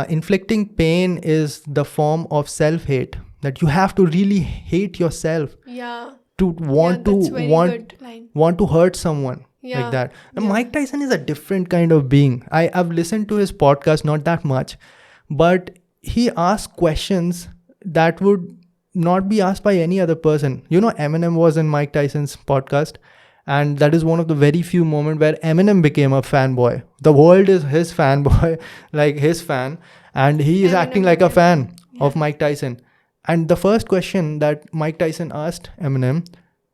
[SPEAKER 1] inflicting pain is the form of self-hate. That you have to really hate yourself
[SPEAKER 2] Yeah.
[SPEAKER 1] to want
[SPEAKER 2] that's very good line.
[SPEAKER 1] want to hurt someone.
[SPEAKER 2] Yeah.
[SPEAKER 1] Like that. And Mike Tyson is a different kind of being. I've listened to his podcast, not that much, but he asks questions that would not be asked by any other person. Eminem was in Mike Tyson's podcast, and that is one of the very few moments where Eminem became a fanboy. The world is his fanboy, like his fan, and he is acting like a fan of Mike Tyson. And the first question that Mike Tyson asked Eminem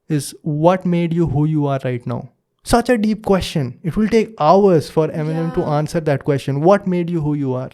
[SPEAKER 1] is, what made you who you are right now? Such a deep question. It will take hours for Eminem to answer that question. What made you who you are?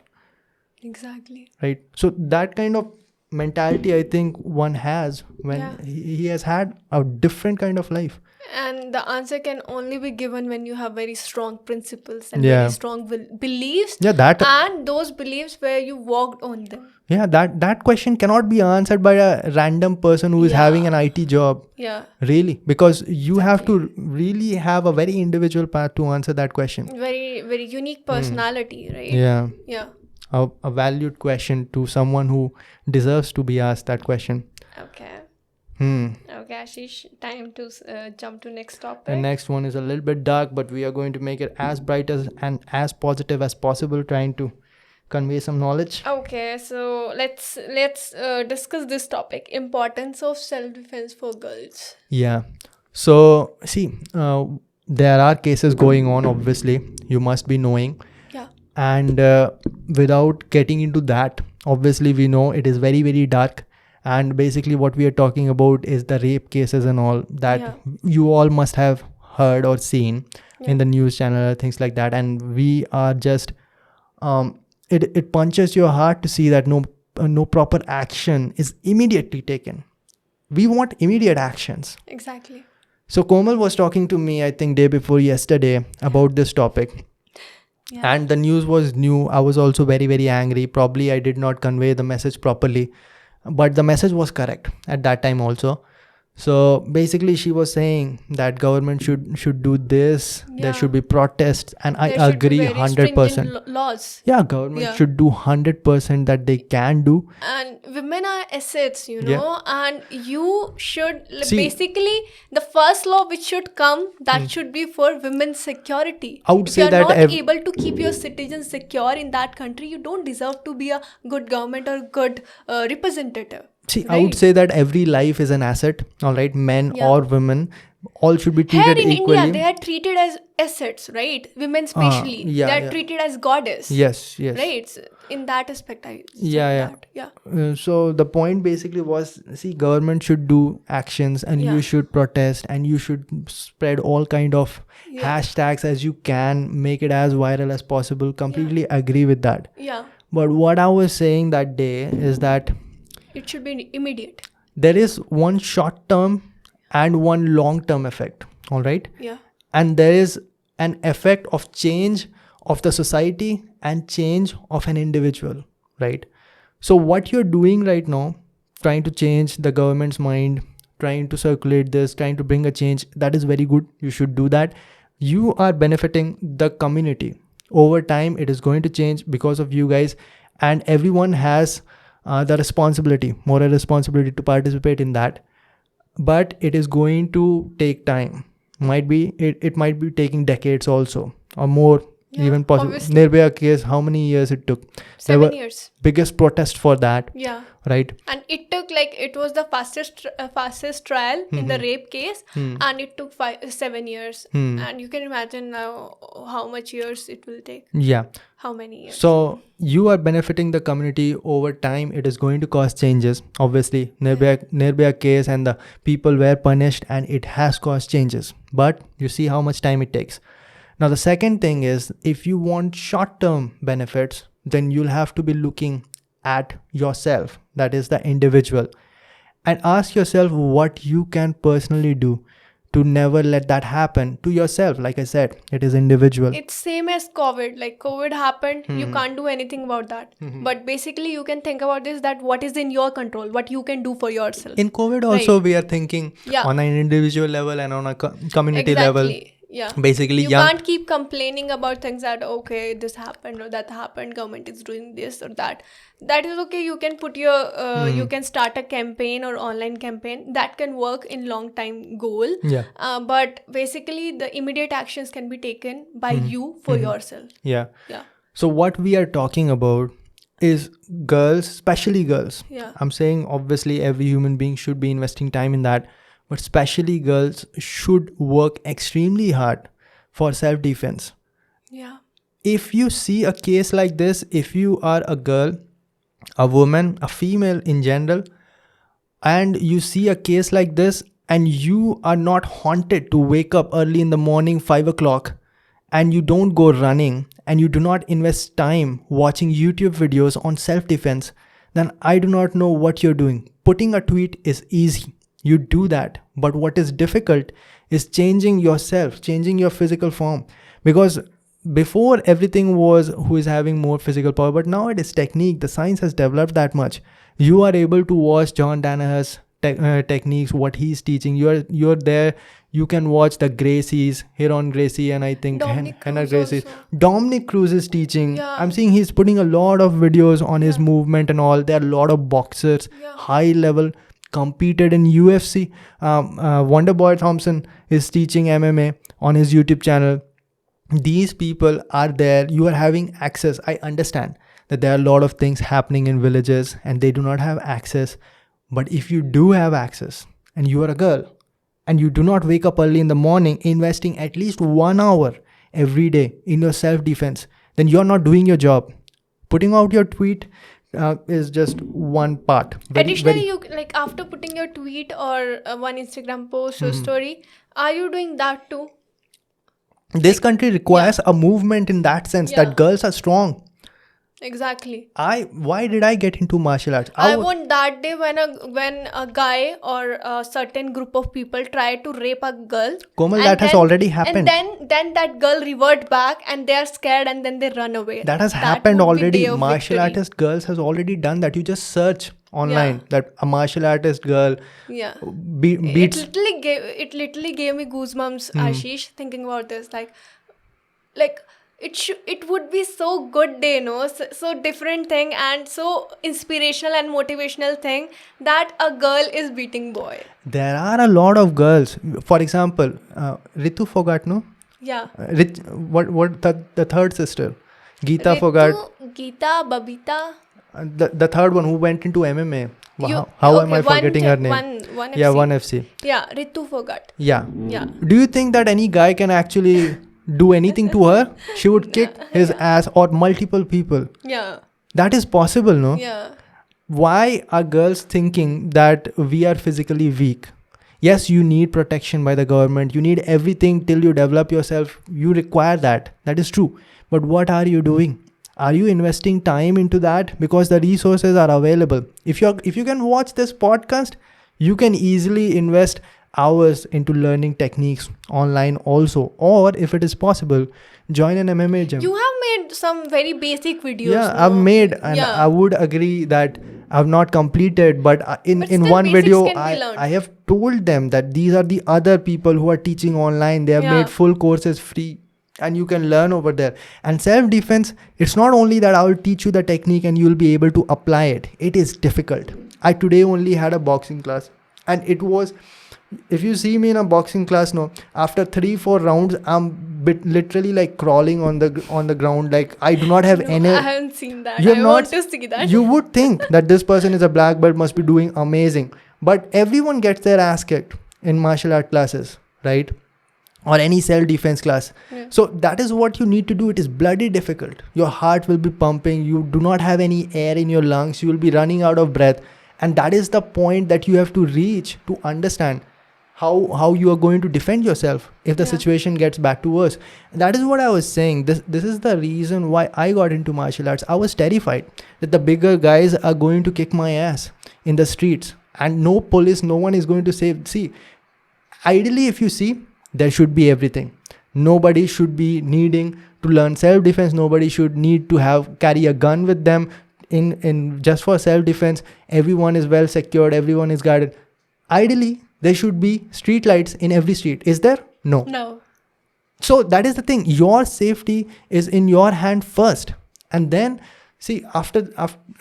[SPEAKER 2] Exactly.
[SPEAKER 1] right? So that kind of mentality, I think one has when
[SPEAKER 2] Yeah.
[SPEAKER 1] he has had a different kind of life.
[SPEAKER 2] And the answer can only be given when you have very strong principles and
[SPEAKER 1] Yeah.
[SPEAKER 2] very strong beliefs.
[SPEAKER 1] Yeah, that
[SPEAKER 2] And those beliefs where you walked on them.
[SPEAKER 1] yeah, that question cannot be answered by a random person who is
[SPEAKER 2] Yeah.
[SPEAKER 1] having an IT job.
[SPEAKER 2] Yeah.
[SPEAKER 1] Really, because you have to really have a very individual path to answer that question.
[SPEAKER 2] Very, very unique personality, right?
[SPEAKER 1] Yeah.
[SPEAKER 2] Yeah.
[SPEAKER 1] A valued question to someone who deserves to be asked that question.
[SPEAKER 2] Okay.
[SPEAKER 1] Okay,
[SPEAKER 2] Ashish, time to jump to next topic.
[SPEAKER 1] The next one is a little bit dark, but we are going to make it as bright and as positive as possible, trying to convey some knowledge.
[SPEAKER 2] Okay, so let's discuss this topic: importance of self-defense for girls.
[SPEAKER 1] Yeah. So see, there are cases going on. Obviously, you must be knowing.
[SPEAKER 2] Yeah.
[SPEAKER 1] And without getting into that, obviously we know it is very, very dark. And basically what we are talking about is the rape cases and all that you all must have heard or seen in the news channel or things like that. And we are just, it punches your heart to see that no proper action is immediately taken. We want immediate actions.
[SPEAKER 2] Exactly.
[SPEAKER 1] So Komal was talking to me, I think day before yesterday, about this topic.
[SPEAKER 2] Yeah.
[SPEAKER 1] And the news was new. I was also very, very angry. Probably I did not convey the message properly, but the message was correct at that time also. So basically she was saying that government should do this. There should be protests, and I agree 100%.
[SPEAKER 2] Laws.
[SPEAKER 1] Yeah, government should do 100% that they can do.
[SPEAKER 2] And women are assets, you know, and you should basically the first law which should come that should be for women's security.
[SPEAKER 1] I would say
[SPEAKER 2] if
[SPEAKER 1] that
[SPEAKER 2] you're not able to keep your citizens secure in that country, you don't deserve to be a good government or good representative.
[SPEAKER 1] See, right? I would say that every life is an asset, all right? Men or women, all should be treated
[SPEAKER 2] Here in
[SPEAKER 1] equally.
[SPEAKER 2] India, they are treated as assets, right? Women especially. They are treated as goddess.
[SPEAKER 1] Yes.
[SPEAKER 2] Right? So in that aspect, I
[SPEAKER 1] so the point basically was, see, government should do actions and you should protest and you should spread all kind of hashtags as you can, make it as viral as possible. Completely agree with that.
[SPEAKER 2] Yeah.
[SPEAKER 1] But what I was saying that day is that
[SPEAKER 2] it should be immediate.
[SPEAKER 1] There is one short term and one long term effect. All right.
[SPEAKER 2] Yeah.
[SPEAKER 1] And there is an effect of change of the society and change of an individual. Right. So what you're doing right now, trying to change the government's mind, trying to circulate this, trying to bring a change, that is very good. You should do that. You are benefiting the community. Over time, it is going to change because of you guys, and everyone has the responsibility, moral responsibility to participate in that. But it is going to take time. It might be taking decades also, or more, even possible. Nirbhaya case, how many years it took?
[SPEAKER 2] 7 years.
[SPEAKER 1] Biggest protest for that.
[SPEAKER 2] Yeah.
[SPEAKER 1] Right.
[SPEAKER 2] And it took it was the fastest trial in the rape case, and it took 7 years. And you can imagine now how much years it will take.
[SPEAKER 1] Yeah.
[SPEAKER 2] How many years?
[SPEAKER 1] So you are benefiting the community over time. It is going to cause changes. Obviously, Nirbhaya case and the people were punished, and it has caused changes. But you see how much time it takes. Now, the second thing is, if you want short-term benefits, then you'll have to be looking at yourself, that is the individual, and ask yourself what you can personally do to never let that happen to yourself. Like I said, it is individual.
[SPEAKER 2] It's same as COVID. Like COVID happened, you can't do anything about that. But basically you can think about this, that what is in your control, what you can do for yourself.
[SPEAKER 1] In COVID also, we are thinking on an individual level and on a community level.
[SPEAKER 2] Yeah.
[SPEAKER 1] Basically,
[SPEAKER 2] you can't keep complaining about things that, okay, this happened or that happened, government is doing this or that. That is okay. You can put your, you can start a campaign or online campaign that can work in long time goal.
[SPEAKER 1] Yeah.
[SPEAKER 2] But basically the immediate actions can be taken by you for yourself.
[SPEAKER 1] Yeah.
[SPEAKER 2] Yeah.
[SPEAKER 1] So what we are talking about is girls, especially girls.
[SPEAKER 2] Yeah.
[SPEAKER 1] I'm saying obviously every human being should be investing time in that. But especially girls should work extremely hard for self-defense.
[SPEAKER 2] Yeah.
[SPEAKER 1] If you see a case like this, if you are a girl, a woman, a female in general, and you see a case like this, and you are not haunted to wake up early in the morning, 5 o'clock, and you don't go running and you do not invest time watching YouTube videos on self-defense, then I do not know what you're doing. Putting a tweet is easy. You do that. But what is difficult is changing yourself, changing your physical form. Because before everything was who is having more physical power, but now it is technique. The science has developed that much. You are able to watch John Danaher's techniques, what he's teaching. You're there. You can watch the Gracies, Heron Gracie, and I think Hannah Gracie. Dominic Cruz's teaching.
[SPEAKER 2] Yeah.
[SPEAKER 1] I'm seeing he's putting a lot of videos on his movement and all. There are a lot of boxers, high level, competed in UFC. Wonderboy Thompson is teaching MMA on his YouTube channel. These people are there. You are having access. I understand that there are a lot of things happening in villages and they do not have access. But if you do have access and you are a girl and you do not wake up early in the morning investing at least 1 hour every day in your self-defense, then you're not doing your job. Putting out your tweet is just one part.
[SPEAKER 2] Additionally, you like after putting your tweet or one Instagram post or story, are you doing that too?
[SPEAKER 1] This country requires a movement in that sense that girls are strong.
[SPEAKER 2] Exactly.
[SPEAKER 1] Why did I get into martial arts?
[SPEAKER 2] I want that day when a guy or a certain group of people try to rape a girl.
[SPEAKER 1] Komal, that has already happened.
[SPEAKER 2] And then that girl revert back and they are scared and then they run away.
[SPEAKER 1] That has happened already. Martial artist girls has already done that. You just search online that a martial artist girl beats.
[SPEAKER 2] It literally gave me goosebumps, Ashish, thinking about this. Like it would be so good day, no? So different thing and so inspirational and motivational thing that a girl is beating boy.
[SPEAKER 1] There are a lot of girls. For example, Ritu Fogart, no?
[SPEAKER 2] Yeah.
[SPEAKER 1] What the third sister? Geeta Fogart.
[SPEAKER 2] Geeta, Babita.
[SPEAKER 1] The third one who went into MMA. How am I forgetting her name?
[SPEAKER 2] One FC.
[SPEAKER 1] Yeah, One FC.
[SPEAKER 2] Yeah, Ritu Fogart.
[SPEAKER 1] Yeah.
[SPEAKER 2] Yeah.
[SPEAKER 1] Do you think that any guy can actually do anything to her? She would kick his ass or multiple people.
[SPEAKER 2] Yeah.
[SPEAKER 1] That is possible, no?
[SPEAKER 2] Yeah.
[SPEAKER 1] Why are girls thinking that we are physically weak? Yes, you need protection by the government. You need everything till you develop yourself. You require that. That is true. But what are you doing? Are you investing time into that? Because the resources are available. If you can watch this podcast, you can easily invest hours into learning techniques online also. Or if it is possible, join an MMA gym.
[SPEAKER 2] You have made some very basic videos.
[SPEAKER 1] Yeah, no? I've made, and I would agree that I've not completed, but in one video I have told them that these are the other people who are teaching online. They have made full courses free and you can learn over there. And self-defense, it's not only that I will teach you the technique and you will be able to apply it. It is difficult. I today only had a boxing class and it was, if you see me in a boxing class, no, after 3-4 rounds, I'm literally like crawling on the ground. Like I do not have any.
[SPEAKER 2] I haven't seen that. I want to see that.
[SPEAKER 1] You would think that this person is a black belt, must be doing amazing. But everyone gets their ass kicked in martial art classes, right? Or any self-defense class. Yeah. So that is what you need to do. It is bloody difficult. Your heart will be pumping. You do not have any air in your lungs. You will be running out of breath. And that is the point that you have to reach to understand how you are going to defend yourself if the situation gets back to worse. That is what I was saying. This is the reason why I got into martial arts. I was terrified that the bigger guys are going to kick my ass in the streets. And no police, no one is going to save. See, ideally if you see, there should be everything. Nobody should be needing to learn self-defense. Nobody should need to carry a gun with them in just for self-defense. Everyone is well secured. Everyone is guarded. Ideally, there should be street lights in every street. Is there? No.
[SPEAKER 2] No.
[SPEAKER 1] So that is the thing. Your safety is in your hand first. And then, see, after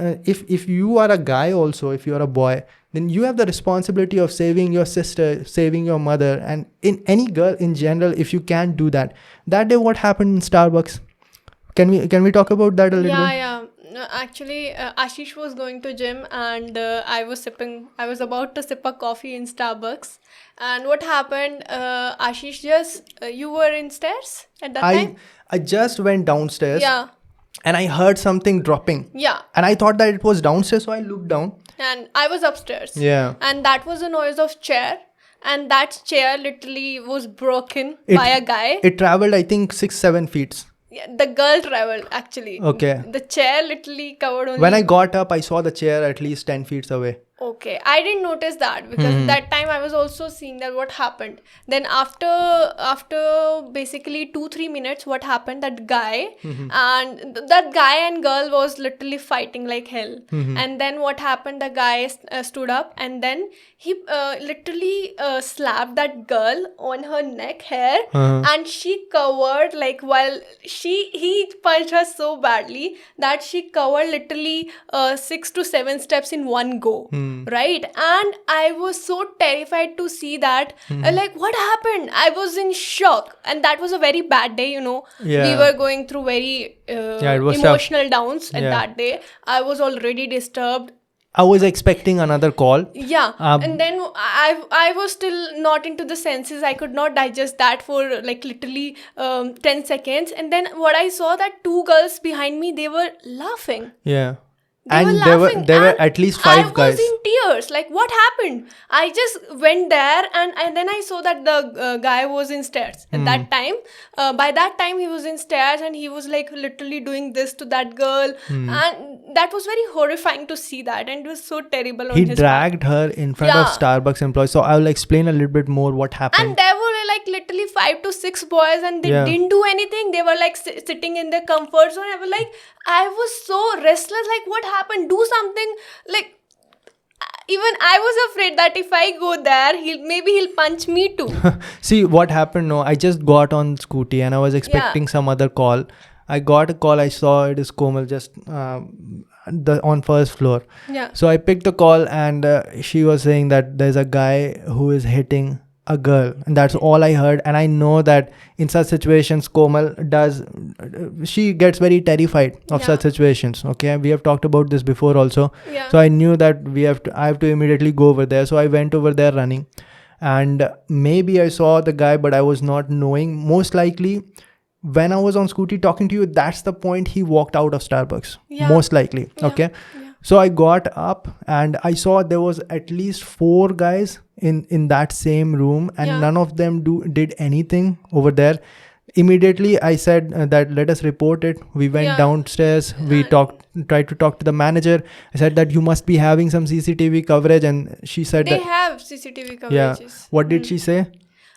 [SPEAKER 1] if you are a guy also, if you are a boy, then you have the responsibility of saving your sister, saving your mother, and in any girl in general, if you can't do that. That day, what happened in Starbucks? Can we talk about that a little bit?
[SPEAKER 2] Yeah. No, actually, Ashish was going to gym and I was about to sip a coffee in Starbucks. And what happened? Ashish you were in stairs at that time?
[SPEAKER 1] I just went downstairs.
[SPEAKER 2] Yeah.
[SPEAKER 1] And I heard something dropping.
[SPEAKER 2] Yeah.
[SPEAKER 1] And I thought that it was downstairs, so I looked down.
[SPEAKER 2] And I was upstairs.
[SPEAKER 1] Yeah.
[SPEAKER 2] And that was the noise of chair. and that chair literally was broken by a guy.
[SPEAKER 1] It traveled, I think, 6-7 feet.
[SPEAKER 2] Yeah, the girl traveled actually.
[SPEAKER 1] Okay.
[SPEAKER 2] The chair literally covered only.
[SPEAKER 1] When I got up, I saw the chair at least 10 feet away.
[SPEAKER 2] Okay, I didn't notice that because that time I was also seeing that what happened. Then after basically 2-3 minutes, what happened? That guy and that guy and girl was literally fighting like hell. And then what happened? The guy stood up and then he literally slapped that girl on her neck hair, and she covered like while he punched her so badly that she covered literally 6 to 7 steps in one go. Right, and I was so terrified to see that. Like, what happened? I was in shock, and that was a very bad day. We were going through very emotional downs at that day. I was already disturbed.
[SPEAKER 1] I was expecting another call.
[SPEAKER 2] Yeah, and then I was still not into the senses. I could not digest that for like literally 10 seconds. And then what I saw that 2 girls behind me, they were laughing.
[SPEAKER 1] Yeah.
[SPEAKER 2] They
[SPEAKER 1] were at least 5 guys.
[SPEAKER 2] I was in tears. Like, what happened? I just went there and then I saw that the guy was in stairs at that time. By that time, he was in stairs and he was like literally doing this to that girl. And that was very horrifying to see that. And it was so terrible on his part.
[SPEAKER 1] He dragged her in front of Starbucks employees. So I will explain a little bit more what happened.
[SPEAKER 2] And there were like literally 5 to 6 boys and they didn't do anything. They were like sitting in their comfort zone. I was so restless. Like, what happened? Do something. Like, even I was afraid that if I go there, he'll punch me too.
[SPEAKER 1] See what happened? No, I just got on scooty and I was expecting some other call. I got a call. I saw it is Komal just on first floor.
[SPEAKER 2] Yeah.
[SPEAKER 1] So I picked the call and she was saying that there's a guy who is hitting a girl, and that's all I heard. And I know that in such situations Komal she gets very terrified of such situations. Okay, we have talked about this before also. So I knew that I have to immediately go over there. So I went over there running, and maybe I saw the guy, but I was not knowing. Most likely when I was on scooty talking to you, that's the point he walked out of Starbucks. Most likely. Okay. So I got up and I saw there was at least 4 guys in that same room, and none of them did anything over there. Immediately I said that let us report it. We went downstairs. We tried to talk to the manager. I said that you must be having some CCTV coverage, and she said
[SPEAKER 2] they have CCTV coverages.
[SPEAKER 1] Yeah. What did she say?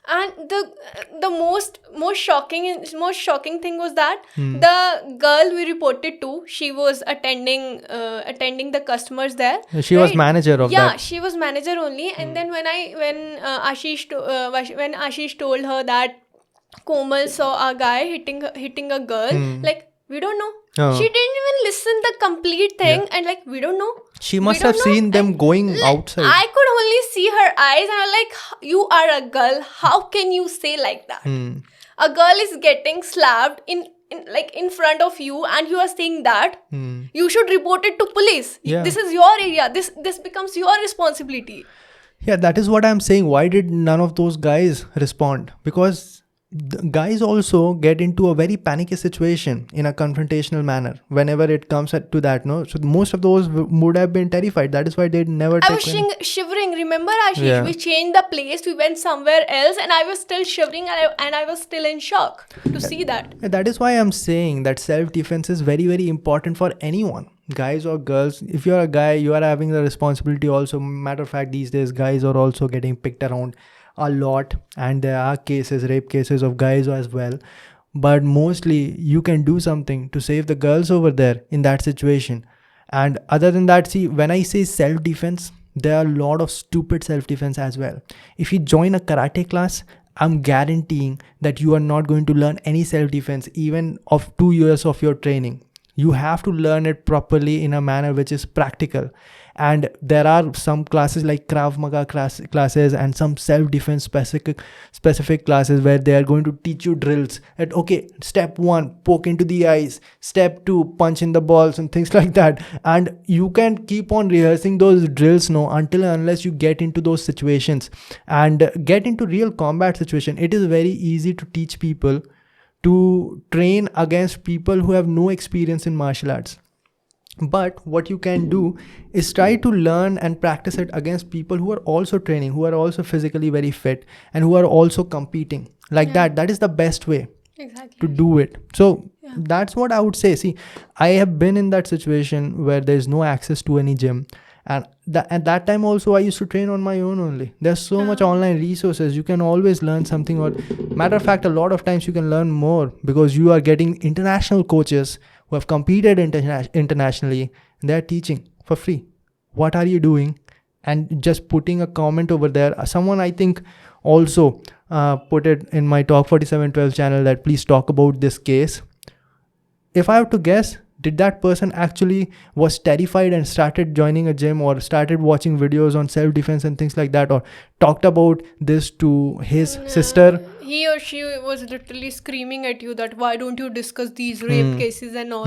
[SPEAKER 2] And the most shocking thing was that the girl we reported to, she was attending the customers there.
[SPEAKER 1] She was manager of that.
[SPEAKER 2] Yeah, she was manager only. And then when Ashish told her that Komal saw a guy hitting a girl, like, we don't know. She didn't even listen the complete thing, and like, we don't know.
[SPEAKER 1] She must have seen them going outside.
[SPEAKER 2] I could only see her eyes, and I'm like, you are a girl. How can you say like that? A girl is getting slapped in front of you, and you are saying that you should report it to police. This is your area. This becomes your responsibility.
[SPEAKER 1] Yeah, that is what I'm saying. Why did none of those guys respond? Because the guys also get into a very panicky situation in a confrontational manner whenever it comes to that, no? So most of those would have been terrified. That is why they never.
[SPEAKER 2] I was shivering. Remember, Ashish? We changed the place. We went somewhere else, and I was still shivering, and I was still in shock to see that.
[SPEAKER 1] That is why I'm saying that self-defense is very, very important for anyone, guys or girls. If you're a guy, you are having the responsibility also. Matter of fact, these days guys are also getting picked around a lot, and there are rape cases of guys as well. But mostly you can do something to save the girls over there in that situation. And other than that, see, when I say self-defense, there are a lot of stupid self-defense as well. If you join a karate class, I'm guaranteeing that you are not going to learn any self-defense even of 2 years of your training. You have to learn it properly in a manner which is practical. And there are some classes like Krav Maga classes and some self-defense specific classes where they are going to teach you drills. That, okay, step 1, poke into the eyes. Step 2, punch in the balls and things like that. And you can keep on rehearsing those drills until and unless you get into those situations and get into real combat situation. It is very easy to teach people to train against people who have no experience in martial arts. But what you can do is try to learn and practice it against people who are also training, who are also physically very fit, and who are also competing. Like that is the best way to do it. So that's what I would say. See, I have been in that situation where there's no access to any gym. And at that time also, I used to train on my own only. There's so much online resources. You can always learn something. Or matter of fact, a lot of times you can learn more because you are getting international coaches who have competed internationally. And they're teaching for free. What are you doing? And just putting a comment over there. Someone, I think, also put it in my Talk 4712 channel that please talk about this case. If I have to guess, did that person actually was terrified and started joining a gym or started watching videos on self-defense and things like that, or talked about this to his sister?
[SPEAKER 2] He or she was literally screaming at you that why don't you discuss these rape cases and all,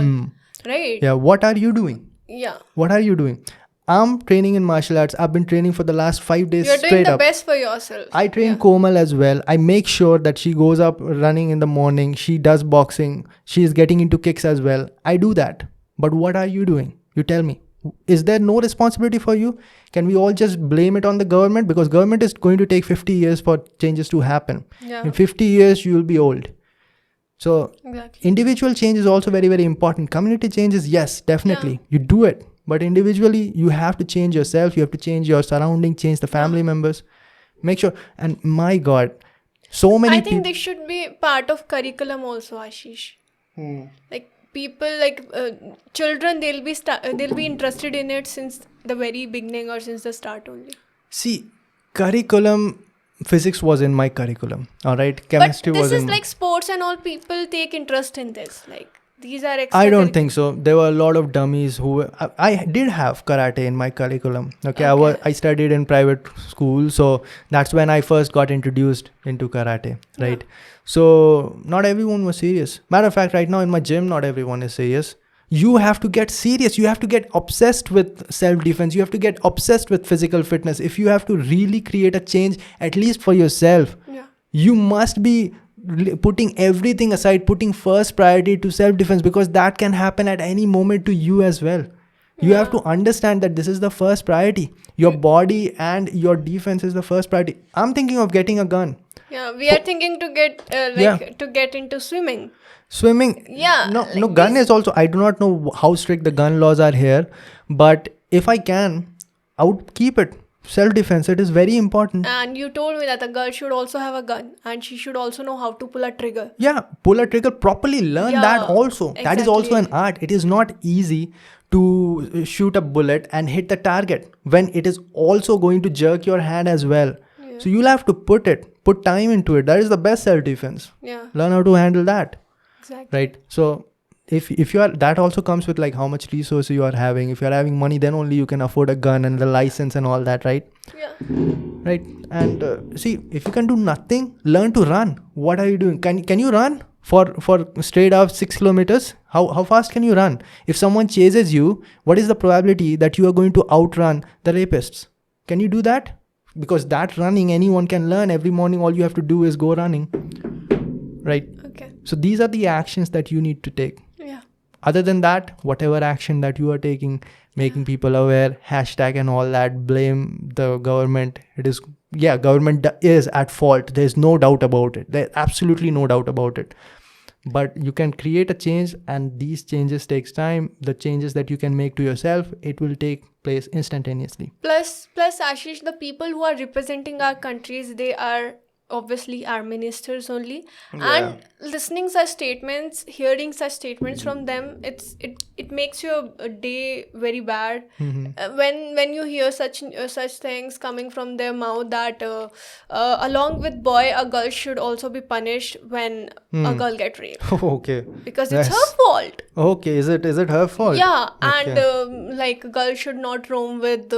[SPEAKER 2] right?
[SPEAKER 1] Yeah, what are you doing?
[SPEAKER 2] Yeah.
[SPEAKER 1] What are you doing? I'm training in martial arts. I've been training for the last 5 days
[SPEAKER 2] You're
[SPEAKER 1] straight
[SPEAKER 2] doing the
[SPEAKER 1] up.
[SPEAKER 2] best for yourself.
[SPEAKER 1] I train Komal as well. I make sure that she goes up running in the morning. She does boxing. She is getting into kicks as well. I do that. But what are you doing? You tell me. Is there no responsibility for you? Can we all just blame it on the government? Because government is going to take 50 years for changes to happen.
[SPEAKER 2] Yeah.
[SPEAKER 1] In 50 years, you will be old. So individual change is also very, very important. Community change is, yes, definitely. You do it. But individually, you have to change yourself. You have to change your surrounding, change the family members. Make sure. And my God, so many people.
[SPEAKER 2] I think they should be part of curriculum also, Ashish. Like people, like children, they'll be interested in it since the very beginning or since the start only.
[SPEAKER 1] See, curriculum, physics was in my curriculum. All right, chemistry was in.
[SPEAKER 2] But this is like sports and all. People take interest in this. Like. These are
[SPEAKER 1] I don't think so. There were a lot of dummies who... I did have karate in my curriculum. Okay. I studied in private school. So that's when I first got introduced into karate. Right. So not everyone was serious. Matter of fact, right now in my gym, not everyone is serious. You have to get serious. You have to get obsessed with self-defense. You have to get obsessed with physical fitness. If you have to really create a change, at least for yourself, you must be putting everything aside, putting first priority to self-defense, because that can happen at any moment to you as well. You have to understand that this is the first priority. Your body and your defense is the first priority. I'm thinking of getting a gun.
[SPEAKER 2] Yeah, we are thinking to get to get into swimming.
[SPEAKER 1] Swimming?
[SPEAKER 2] Yeah.
[SPEAKER 1] No, gun is also, I do not know how strict the gun laws are here, but if I can, I would keep it. Self-defense, it is very important.
[SPEAKER 2] And you told me that a girl should also have a gun and she should also know how to pull a trigger.
[SPEAKER 1] Yeah, pull a trigger properly. Learn that also. Exactly. That is also an art. It is not easy to shoot a bullet and hit the target when it is also going to jerk your hand as well. Yeah. So you'll have to put time into it. That is the best self-defense.
[SPEAKER 2] Yeah.
[SPEAKER 1] Learn how to handle that.
[SPEAKER 2] Exactly.
[SPEAKER 1] Right. So if you are, that also comes with like how much resources you are having. If you are having money, then only you can afford a gun and the license and all that, right?
[SPEAKER 2] Yeah.
[SPEAKER 1] Right. And see, if you can do nothing, learn to run. What are you doing? Can you run for straight up 6 kilometers? How fast can you run? If someone chases you, what is the probability that you are going to outrun the rapists? Can you do that? Because that running, anyone can learn. Every morning, all you have to do is go running. Right.
[SPEAKER 2] Okay.
[SPEAKER 1] So these are the actions that you need to take. Other than that, whatever action that you are taking, making people aware, hashtag and all that, blame the government. It is, government is at fault. There's no doubt about it. There's absolutely no doubt about it. But you can create a change, and these changes takes time. The changes that you can make to yourself, it will take place instantaneously.
[SPEAKER 2] Plus Ashish, the people who are representing our countries, they are obviously our ministers only, and listening such statements, hearing such statements from them, it makes your day very bad. When you hear such things coming from their mouth, that along with boy, a girl should also be punished when a girl get raped.
[SPEAKER 1] Okay.
[SPEAKER 2] Because it's her fault.
[SPEAKER 1] Okay, is it her fault?
[SPEAKER 2] Yeah, okay. And like girls should not roam with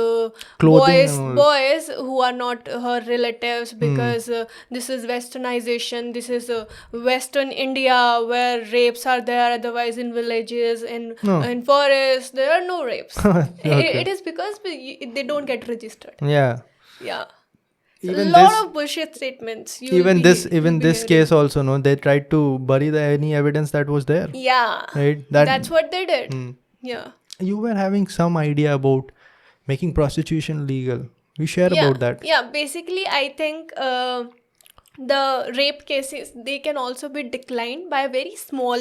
[SPEAKER 2] boys who are not her relatives, because this is westernization. This is Western India where rapes are there. Otherwise, in villages, in forests, there are no rapes. It is because they don't get registered. Yeah. Even a lot of bullshit statements.
[SPEAKER 1] Even this case also, no, they tried to bury any evidence that was there.
[SPEAKER 2] Yeah.
[SPEAKER 1] Right.
[SPEAKER 2] That's what they did. Yeah.
[SPEAKER 1] you were having some idea about making prostitution legal. You share about that.
[SPEAKER 2] Yeah, basically I think the rape cases, they can also be declined by a very small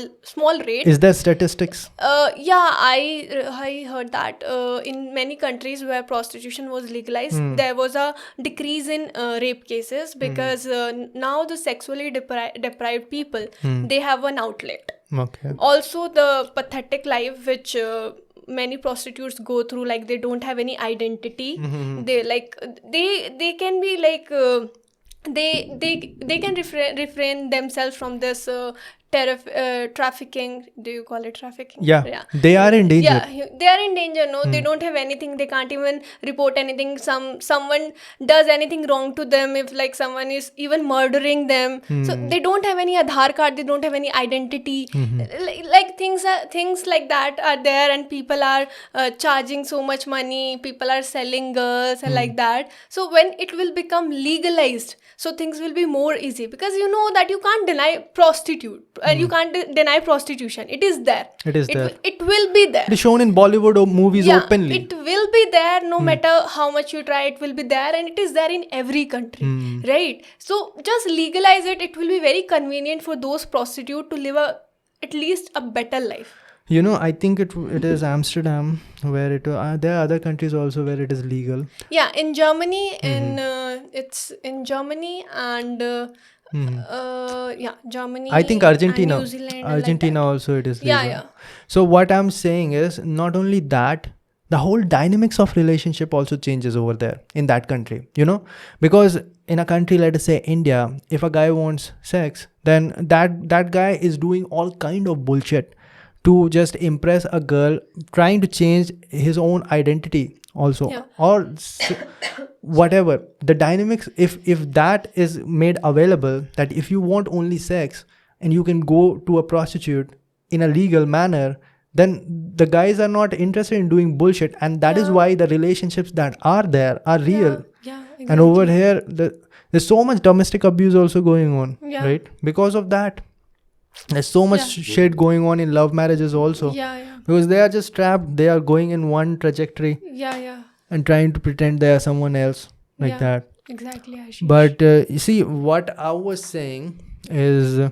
[SPEAKER 2] rate.
[SPEAKER 1] Is there statistics?
[SPEAKER 2] Yeah, I heard that in many countries where prostitution was legalized, there was a decrease in rape cases because now the sexually deprived people, they have an outlet.
[SPEAKER 1] Okay.
[SPEAKER 2] Also the pathetic life which many prostitutes go through, like they don't have any identity. They like they can be like they can refrain themselves from this trafficking. Do you call it trafficking?
[SPEAKER 1] Yeah. They are in danger.
[SPEAKER 2] Yeah, they are in danger. No, they don't have anything. They can't even report anything. Someone does anything wrong to them, if like someone is even murdering them, so they don't have any Aadhaar card. They don't have any identity. Like things like that are there, and people are charging so much money. People are selling girls and like that. So when it will become legalized, so things will be more easy, because you know that you can't deny prostitute. And you can't deny prostitution. It is there.
[SPEAKER 1] It is there.
[SPEAKER 2] It will be there.
[SPEAKER 1] It is shown in Bollywood movies openly.
[SPEAKER 2] It will be there no matter how much you try. It will be there, and it is there in every country, right? So just legalize it. It will be very convenient for those prostitutes to live at least a better life.
[SPEAKER 1] You know, I think it is Amsterdam where it. There are other countries also where it is legal.
[SPEAKER 2] Yeah, in Germany, it's in Germany and. Germany.
[SPEAKER 1] I think Argentina.
[SPEAKER 2] And New Zealand.
[SPEAKER 1] Argentina
[SPEAKER 2] like
[SPEAKER 1] also it is legal.
[SPEAKER 2] Yeah.
[SPEAKER 1] So what I'm saying is, not only that, the whole dynamics of relationship also changes over there in that country. You know, because in a country, let us say India, if a guy wants sex, then that guy is doing all kind of bullshit to just impress a girl, trying to change his own identity also, or whatever the dynamics. If that is made available, that if you want only sex and you can go to a prostitute in a legal manner, then the guys are not interested in doing bullshit, and that is why the relationships that are there are real.
[SPEAKER 2] Exactly.
[SPEAKER 1] And over here there's so much domestic abuse also going on, right? Because of that, there's so much shit going on in love marriages also. Because they are just trapped. They are going in one trajectory. And trying to pretend they are someone else, like that.
[SPEAKER 2] Exactly, Ashish.
[SPEAKER 1] But you see, what I was saying is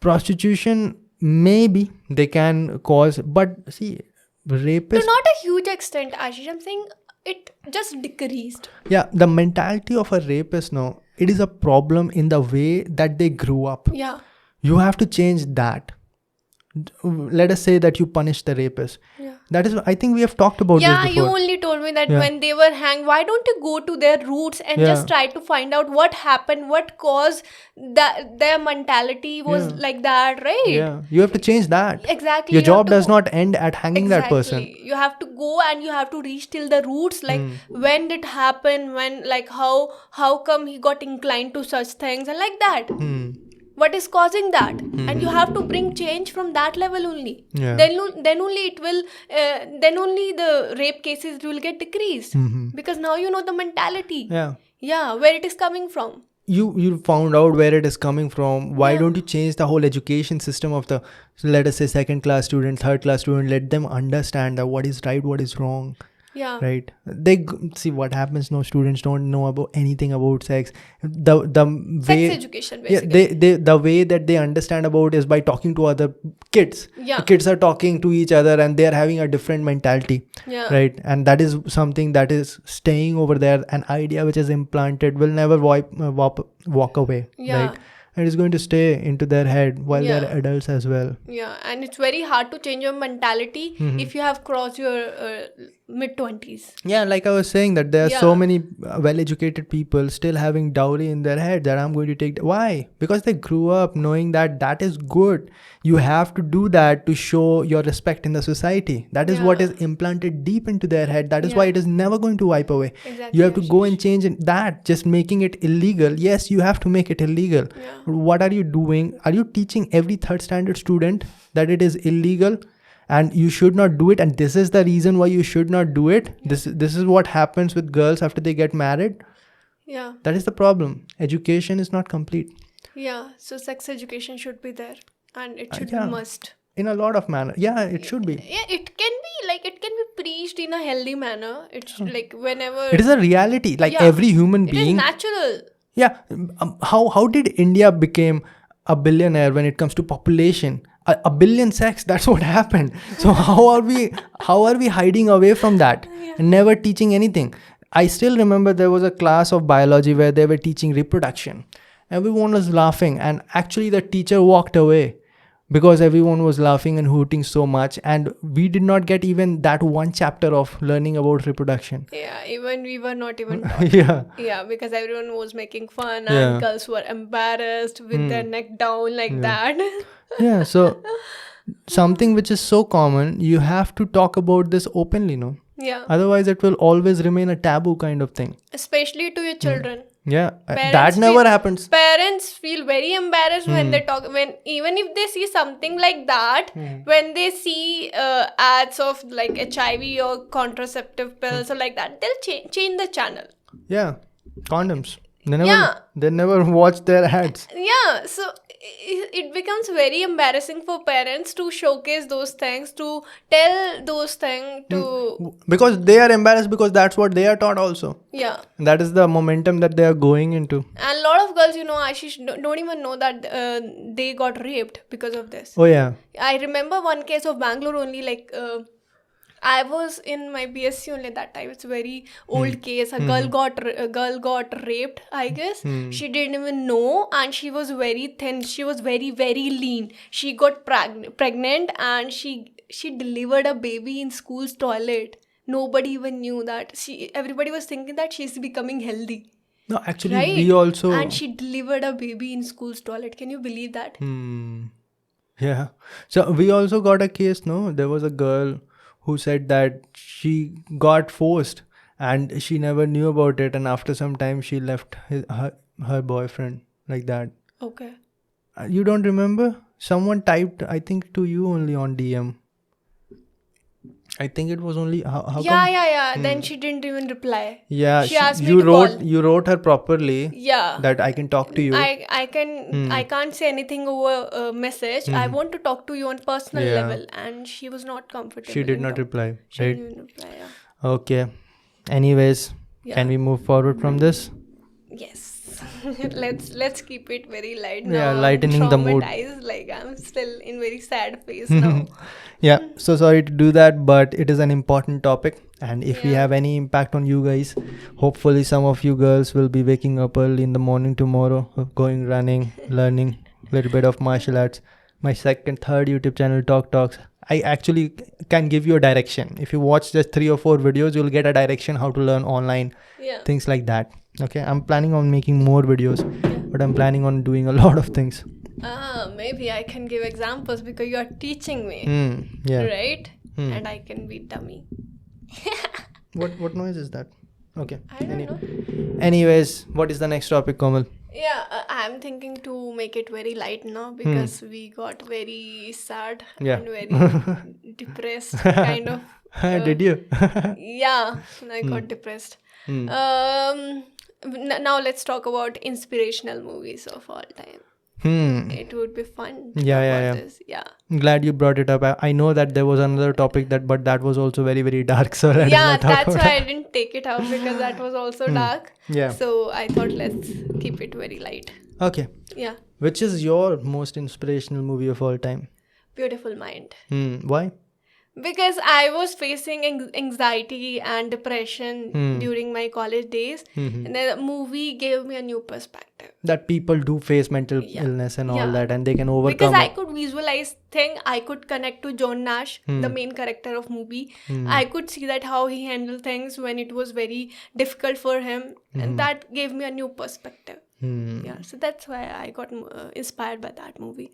[SPEAKER 1] prostitution, maybe they can cause, but see, rapists.
[SPEAKER 2] To not a huge extent, Ashish. I'm saying it just decreased.
[SPEAKER 1] Yeah, the mentality of a rapist now, it is a problem in the way that they grew up.
[SPEAKER 2] Yeah.
[SPEAKER 1] You have to change that. Let us say that you punish the rapist. That is, I think we have talked about this before.
[SPEAKER 2] You only told me that when they were hanged, why don't you go to their roots and just try to find out what happened, what caused their mentality was like that, right?
[SPEAKER 1] Yeah, you have to change that.
[SPEAKER 2] Exactly.
[SPEAKER 1] Your job does not end at hanging that person.
[SPEAKER 2] You have to go and you have to reach till the roots, like when did it happen, when, like how come he got inclined to such things and like that. What is causing that? And you have to bring change from that level only. Then only it will then only the rape cases will get decreased, because now you know the mentality. Where it is coming from.
[SPEAKER 1] You found out where it is coming from. Why don't you change the whole education system of the, let us say, second class student, third class student? Let them understand that what is right, what is wrong. Right. They see what happens now. Students don't know about anything about sex. The way
[SPEAKER 2] sex education, basically.
[SPEAKER 1] They the way that they understand about is by talking to other kids. The kids are talking to each other and they are having a different mentality. Right. And that is something that is staying over there. An idea which is implanted will never walk away. Right. And it's going to stay into their head while they're adults as well.
[SPEAKER 2] And it's very hard to change your mentality if you have crossed your mid-20s.
[SPEAKER 1] Like I was saying, that there are so many well-educated people still having dowry in their head that I'm going to take. Why? Because they grew up knowing that that is good. You have to do that to show your respect in the society. That is what is implanted deep into their head. That is why it is never going to wipe away. You have to go and change that. Just making it illegal. Yes, you have to make it illegal. What are you doing? Are you teaching every third standard student that it is illegal and you should not do it, and this is the reason why you should not do it? This is what happens with girls after they get married. That is the problem. Education is not complete.
[SPEAKER 2] So sex education should be there, and it should be must
[SPEAKER 1] in a lot of manner. It should be.
[SPEAKER 2] It can be preached in a healthy manner. It's like whenever
[SPEAKER 1] It is a reality. Like
[SPEAKER 2] Yeah.
[SPEAKER 1] every human
[SPEAKER 2] it is
[SPEAKER 1] being.
[SPEAKER 2] natural.
[SPEAKER 1] Yeah. How did India became a billionaire when it comes to population? A billion sex. That's what happened. So how are we hiding away from that and never teaching anything? I still remember there was a class of biology where they were teaching reproduction. Everyone was laughing, and actually the teacher walked away because everyone was laughing and hooting so much, and we did not get even that one chapter of learning about reproduction.
[SPEAKER 2] Yeah, even we were not even taught.
[SPEAKER 1] Yeah.
[SPEAKER 2] Yeah, because everyone was making fun
[SPEAKER 1] Yeah.
[SPEAKER 2] and girls were embarrassed with their neck down like that.
[SPEAKER 1] Yeah, so something which is so common, you have to talk about this openly, no?
[SPEAKER 2] Yeah,
[SPEAKER 1] Otherwise it will always remain a taboo kind of thing.
[SPEAKER 2] especially to your children.
[SPEAKER 1] Yeah,
[SPEAKER 2] Parents
[SPEAKER 1] that never
[SPEAKER 2] feel-
[SPEAKER 1] happens.
[SPEAKER 2] Parents feel very embarrassed when they talk, when even if they see something like that, when they see ads of like HIV or contraceptive pills or like that, they'll change the channel.
[SPEAKER 1] Yeah, condoms. They
[SPEAKER 2] Yeah.
[SPEAKER 1] never watch their ads.
[SPEAKER 2] Yeah, so it becomes very embarrassing for parents to showcase those things, to tell those things to
[SPEAKER 1] Because they are embarrassed because that's what they are taught also.
[SPEAKER 2] yeah.
[SPEAKER 1] That is the momentum that they are going into.
[SPEAKER 2] And a lot of girls, Ashish, don't even know that they got raped because of this.
[SPEAKER 1] Oh yeah.
[SPEAKER 2] I remember one case of Bangalore only, like I was in my BSc only at that time. It's a very old case. A girl got raped, I guess. She didn't even know, and she was very thin. She was very, very lean. She got pregnant, and she delivered a baby in school's toilet. Nobody even knew that. Everybody was thinking that she's becoming healthy.
[SPEAKER 1] No, actually
[SPEAKER 2] Right?
[SPEAKER 1] we also.
[SPEAKER 2] And she delivered a baby in school's toilet. Can you believe that?
[SPEAKER 1] Yeah. So we also got a case, no? There was a girl who said that she got forced and she never knew about it, and after some time she left her boyfriend like that.
[SPEAKER 2] Okay.
[SPEAKER 1] You don't remember? Someone typed, I think, to you only on DM. I think it was only how come?
[SPEAKER 2] Yeah. Then she didn't even reply.
[SPEAKER 1] Yeah,
[SPEAKER 2] She asked me
[SPEAKER 1] you
[SPEAKER 2] to
[SPEAKER 1] wrote
[SPEAKER 2] call.
[SPEAKER 1] you wrote her properly
[SPEAKER 2] Yeah.
[SPEAKER 1] that I can talk to you.
[SPEAKER 2] I can't say anything over a message. I want to talk to you on personal
[SPEAKER 1] Yeah.
[SPEAKER 2] level, and she was not comfortable.
[SPEAKER 1] She did not reply.
[SPEAKER 2] She
[SPEAKER 1] Right?
[SPEAKER 2] didn't even reply. Yeah.
[SPEAKER 1] Okay. Anyways,
[SPEAKER 2] Yeah.
[SPEAKER 1] can we move forward from this?
[SPEAKER 2] Yes. let's keep it very light.
[SPEAKER 1] Yeah,
[SPEAKER 2] now.
[SPEAKER 1] lightening the mood.
[SPEAKER 2] Traumatized, like I'm still in very sad phase now.
[SPEAKER 1] Yeah, so sorry to do that, but it is an important topic, and if we
[SPEAKER 2] Yeah.
[SPEAKER 1] have any impact on you guys, hopefully some of you girls will be waking up early in the morning tomorrow, going running, learning a little bit of martial arts. My third YouTube channel, Talks, I actually can give you a direction. If you watch just 3 or 4 videos, you'll get a direction how to learn online,
[SPEAKER 2] Yeah.
[SPEAKER 1] things like that. Okay, I'm planning on making more videos, but I'm planning on doing a lot of things.
[SPEAKER 2] Maybe I can give examples because you are teaching me,
[SPEAKER 1] Yeah.
[SPEAKER 2] right? And I can be dummy.
[SPEAKER 1] What noise is that? Okay.
[SPEAKER 2] I don't know.
[SPEAKER 1] Anyways, what is the next topic, Komal?
[SPEAKER 2] Yeah, I'm thinking to make it very light now because we got very sad
[SPEAKER 1] Yeah.
[SPEAKER 2] and very depressed kind of.
[SPEAKER 1] Did you?
[SPEAKER 2] Yeah, I got depressed. Now let's talk about inspirational movies of all time. It would be fun to talk about this. Yeah.
[SPEAKER 1] I'm glad you brought it up. I know that there was another topic but that was also very, very dark. So let's
[SPEAKER 2] Yeah,
[SPEAKER 1] not talk
[SPEAKER 2] that's
[SPEAKER 1] about
[SPEAKER 2] why I didn't take it out because that was also dark.
[SPEAKER 1] Yeah.
[SPEAKER 2] So I thought let's keep it very light.
[SPEAKER 1] Okay.
[SPEAKER 2] Yeah.
[SPEAKER 1] Which is your most inspirational movie of all time?
[SPEAKER 2] Beautiful Mind.
[SPEAKER 1] Why?
[SPEAKER 2] Because I was facing anxiety and depression during my college days, and the movie gave me a new perspective.
[SPEAKER 1] That people do face mental illness and all that, and they can overcome
[SPEAKER 2] Because I
[SPEAKER 1] it.
[SPEAKER 2] could visualize things, I could connect to John Nash, the main character of movie. I could see that how he handled things when it was very difficult for him, and that gave me a new perspective. Yeah, so that's why I got inspired by that movie.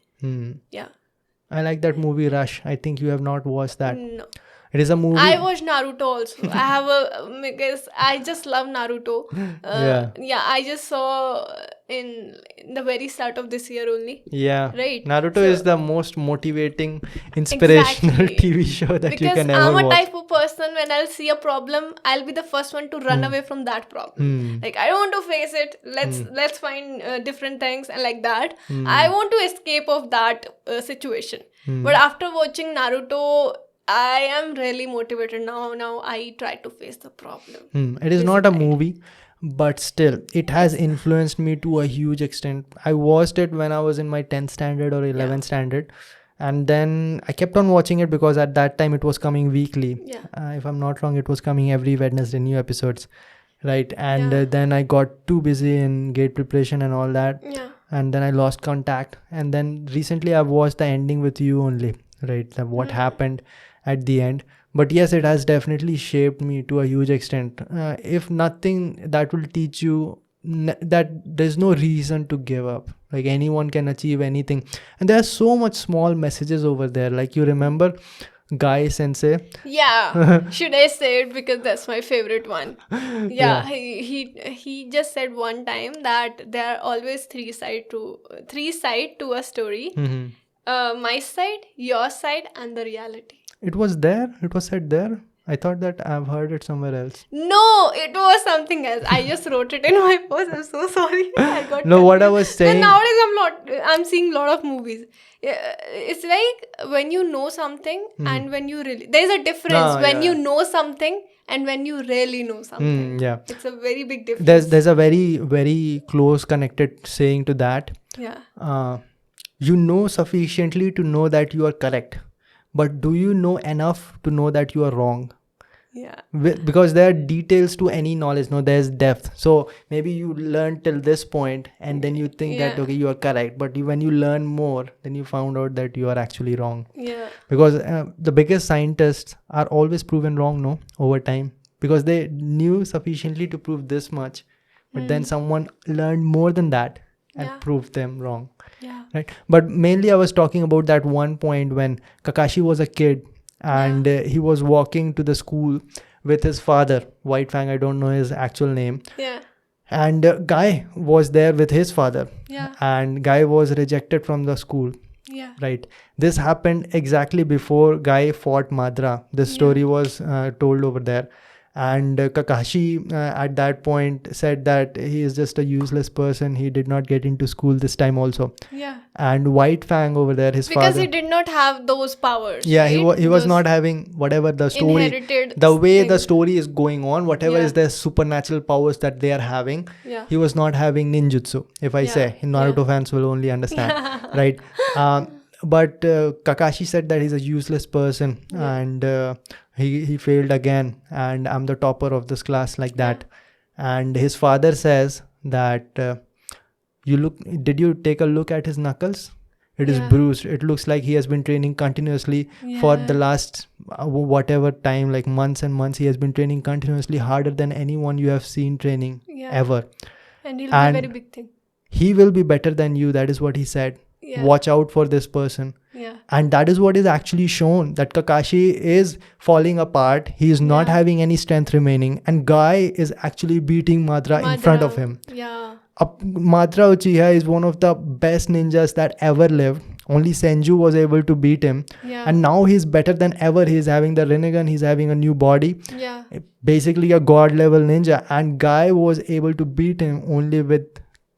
[SPEAKER 2] Yeah.
[SPEAKER 1] I like that movie Rush. I think you have not watched that.
[SPEAKER 2] No.
[SPEAKER 1] It is a movie.
[SPEAKER 2] I watched Naruto also. I have because I just love Naruto. Yeah, I just saw in the very start of this year only.
[SPEAKER 1] Yeah.
[SPEAKER 2] Right.
[SPEAKER 1] Naruto
[SPEAKER 2] So-
[SPEAKER 1] is the most motivating, inspirational
[SPEAKER 2] Exactly.
[SPEAKER 1] TV show that you
[SPEAKER 2] Because
[SPEAKER 1] can ever
[SPEAKER 2] I'm a
[SPEAKER 1] watch.
[SPEAKER 2] type of person, when I'll see a problem, I'll be the first one to run away from that problem. Like, I don't want to face it. Let's find different things and like that. I want to escape of that situation. But after watching Naruto, I am really motivated now. Now I try to face the problem.
[SPEAKER 1] It is not a movie, but still, it has influenced me to a huge extent. I watched it when I was in my 10th standard or 11th standard. And then I kept on watching it because at that time it was coming weekly. If I'm not wrong, it was coming every Wednesday, new episodes. Right. And then I got too busy in gate preparation and all that. And then I lost contact. And then recently I've watched the ending with you only. Right. What happened at the end. But yes, it has definitely shaped me to a huge extent. If nothing, that will teach you that there's no reason to give up. Like anyone can achieve anything. And there are so much small messages over there. Like you remember Guy Sensei?
[SPEAKER 2] Yeah. Should I say it because that's my favorite one? Yeah. He just said one time that there are always three side to a story. My side, your side, and the reality.
[SPEAKER 1] It was there? It was said there? I thought that I've heard it somewhere else.
[SPEAKER 2] No, it was something else. I just wrote it in my post. I'm so sorry. I got
[SPEAKER 1] no, what I was saying.
[SPEAKER 2] But nowadays I'm seeing a lot of movies. It's like when you know something and when you really... There's a difference when you know something and when you really know something. It's a very big difference.
[SPEAKER 1] There's a very, very close connected saying to that. You know sufficiently to know that you are correct. But do you know enough to know that you are wrong? Because there are details to any knowledge. No, there's depth. So maybe you learn till this point and then you think that, okay, you are correct. But when you learn more, then you found out that you are actually wrong. Because the biggest scientists are always proven wrong, no, over time. Because they knew sufficiently to prove this much. But then someone learned more than that and proved them wrong. Right. But mainly I was talking about that one point when Kakashi was a kid and he was walking to the school with his father, White Fang, I don't know his actual name. And Guy was there with his father. And Guy was rejected from the school. Right. This happened exactly before Guy fought Madara. This story was told over there. And Kakashi at that point said that he is just a useless person. He did not get into school this time also. And White Fang over there, his father...
[SPEAKER 2] Because he did not have those powers.
[SPEAKER 1] Right? He was not having whatever the story...
[SPEAKER 2] Inherited
[SPEAKER 1] the way the story is going on, whatever is the supernatural powers that they are having, he was not having ninjutsu, if I say. Naruto fans will only understand. Right? But Kakashi said that he's a useless person and he failed again and I'm the topper of this class like that. And his father says that did you take a look at his knuckles? It is bruised. It looks like he has been training continuously for the last whatever time, like months and months. He has been training continuously harder than anyone you have seen training ever.
[SPEAKER 2] And he'll be a very big thing.
[SPEAKER 1] He will be better than you. That is what he said. Watch out for this person. And that is what is actually shown, that Kakashi is falling apart. He is not having any strength remaining. And Guy is actually beating Madara in front of him. Madara Uchiha is one of the best ninjas that ever lived. Only Senju was able to beat him. And now he's better than ever. He's having the Rinnegan. He's having a new body. Basically a god level ninja. And Guy was able to beat him only with